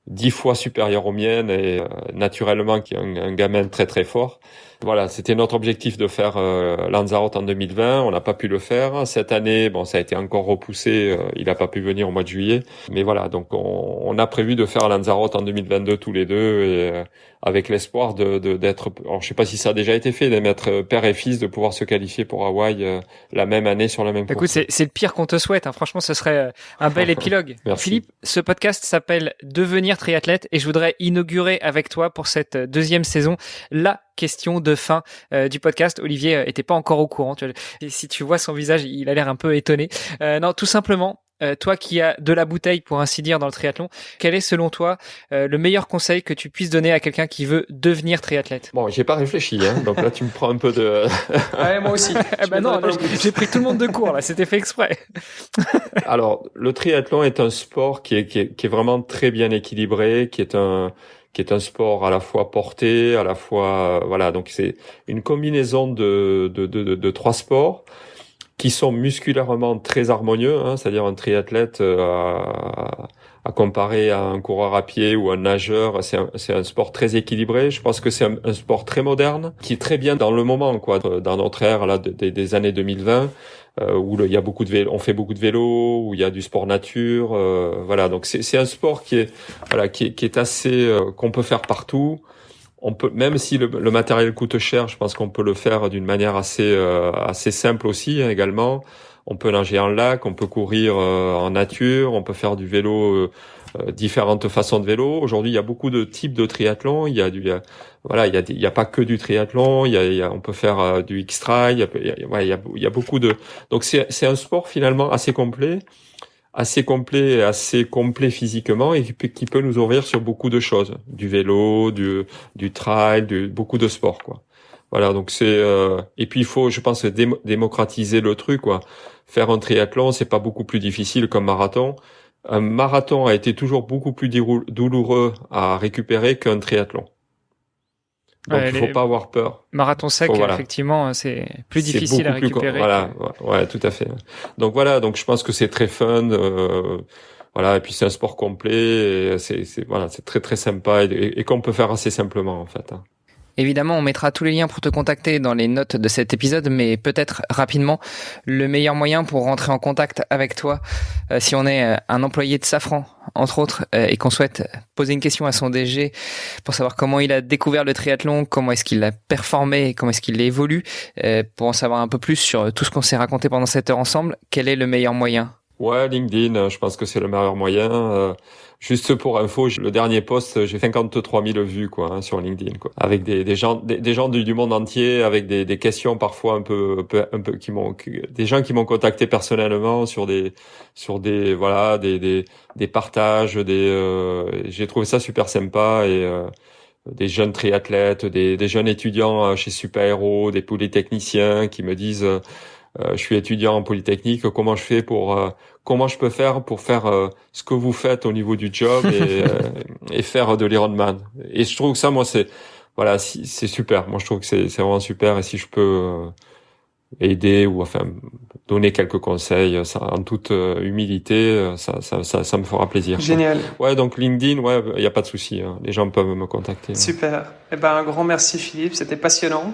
[SPEAKER 3] 10 fois supérieures aux miennes et naturellement qui est un gamin très fort. Voilà, c'était notre objectif de faire Lanzarote en 2020. On n'a pas pu le faire. Cette année, bon, ça a été encore repoussé. Il n'a pas pu venir au mois de juillet. Mais voilà, donc on a prévu de faire Lanzarote en 2022 tous les deux, et avec l'espoir d'être. Alors, je sais pas si ça a déjà été fait, d'être père et fils, de pouvoir se qualifier pour Hawaï la même année sur la même course.
[SPEAKER 1] Écoute, c'est le pire qu'on te souhaite. Franchement, ce serait un bel épilogue.
[SPEAKER 3] Merci.
[SPEAKER 1] Philippe, ce podcast s'appelle Devenir triathlète et je voudrais inaugurer avec toi pour cette deuxième saison la question de fin du podcast. Olivier était pas encore au courant. Et si tu vois son visage, il a l'air un peu étonné. Non, tout simplement, toi qui as de la bouteille, pour ainsi dire, dans le triathlon, quel est selon toi le meilleur conseil que tu puisses donner à quelqu'un qui veut devenir triathlète?
[SPEAKER 3] Bon, j'ai pas réfléchi, donc là tu me prends un peu de.
[SPEAKER 2] Ouais, moi aussi.
[SPEAKER 1] Non, j'ai pris tout le monde de court là, c'était fait exprès.
[SPEAKER 3] Alors, le triathlon est un sport qui est vraiment très bien équilibré, qui est qui est un sport à la fois porté, à la fois voilà. Donc c'est une combinaison de 3 sports qui sont musculairement très harmonieux, hein, c'est-à-dire un triathlète à comparer à un coureur à pied ou un nageur, c'est un sport très équilibré. Je pense que c'est un sport très moderne, qui est très bien dans le moment, quoi, dans notre ère là des années 2020, où il y a beaucoup de vélo, on fait beaucoup de vélo, où il y a du sport nature, voilà. Donc c'est un sport qui est assez qu'on peut faire partout. On peut, même si le matériel coûte cher, je pense qu'on peut le faire d'une manière assez simple aussi, hein, également. On peut nager en lac, on peut courir en nature, on peut faire du vélo, différentes façons de vélo. Aujourd'hui, il y a beaucoup de types de triathlon. Il y a pas que du triathlon. On peut faire du X-Trail. Il y a beaucoup de. Donc c'est un sport finalement assez complet et assez complet physiquement et qui peut nous ouvrir sur beaucoup de choses, du vélo, du trail, beaucoup de sports, quoi. Voilà, donc et puis il faut, je pense, démocratiser le truc, quoi. Faire un triathlon, c'est pas beaucoup plus difficile qu'un marathon. Un marathon a été toujours beaucoup plus douloureux à récupérer qu'un triathlon. Donc il faut pas avoir peur.
[SPEAKER 1] Marathon sec, effectivement, c'est plus difficile à récupérer.
[SPEAKER 3] Voilà, ouais, tout à fait. Donc voilà, donc je pense que c'est très fun. Voilà, et puis c'est un sport complet. Et c'est très très sympa et qu'on peut faire assez simplement en fait. Hein.
[SPEAKER 1] Évidemment, on mettra tous les liens pour te contacter dans les notes de cet épisode, mais peut-être rapidement, le meilleur moyen pour rentrer en contact avec toi, si on est un employé de Safran, entre autres, et qu'on souhaite poser une question à son DG pour savoir comment il a découvert le triathlon, comment est-ce qu'il a performé, comment est-ce qu'il évolue, pour en savoir un peu plus sur tout ce qu'on s'est raconté pendant cette heure ensemble, quel est le meilleur moyen ?
[SPEAKER 3] Ouais, LinkedIn, je pense que c'est le meilleur moyen. Juste pour info, le dernier post, j'ai 53 000 vues, quoi, hein, sur LinkedIn, quoi. Avec des gens du monde entier, avec des questions parfois un peu, des gens qui m'ont contacté personnellement sur des partages, j'ai trouvé ça super sympa et, des jeunes triathlètes, des jeunes étudiants chez Super Héros, des polytechniciens qui me disent, je suis étudiant en Polytechnique, comment je peux faire pour faire ce que vous faites au niveau du job et faire de l'Ironman. Et je trouve que ça, moi, c'est super. Moi, je trouve que c'est vraiment super. Et si je peux aider ou enfin donner quelques conseils, ça, en toute humilité, ça me fera plaisir.
[SPEAKER 2] Génial.
[SPEAKER 3] Ouais, donc LinkedIn, ouais, il y a pas de souci. Hein. Les gens peuvent me contacter.
[SPEAKER 2] Super. Eh ben, un grand merci Philippe, c'était passionnant.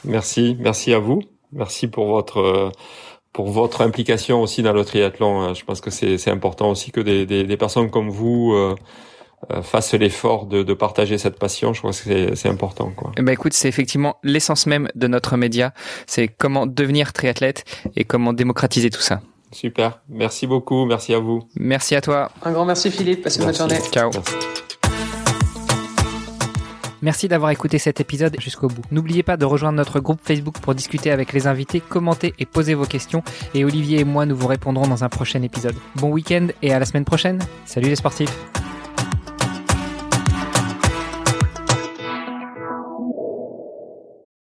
[SPEAKER 3] Merci à vous. Merci pour votre implication aussi dans le triathlon. Je pense que c'est important aussi que des personnes comme vous fassent l'effort de partager cette passion. Je crois que c'est important, quoi.
[SPEAKER 1] Ben écoute, c'est effectivement l'essence même de notre média. C'est comment devenir triathlète et comment démocratiser tout ça.
[SPEAKER 3] Super. Merci beaucoup. Merci à vous.
[SPEAKER 1] Merci à toi.
[SPEAKER 2] Un grand merci Philippe. Passe une bonne journée.
[SPEAKER 1] Ciao.
[SPEAKER 3] Merci.
[SPEAKER 1] Merci d'avoir écouté cet épisode jusqu'au bout. N'oubliez pas de rejoindre notre groupe Facebook pour discuter avec les invités, commenter et poser vos questions. Et Olivier et moi, nous vous répondrons dans un prochain épisode. Bon week-end et à la semaine prochaine. Salut les sportifs.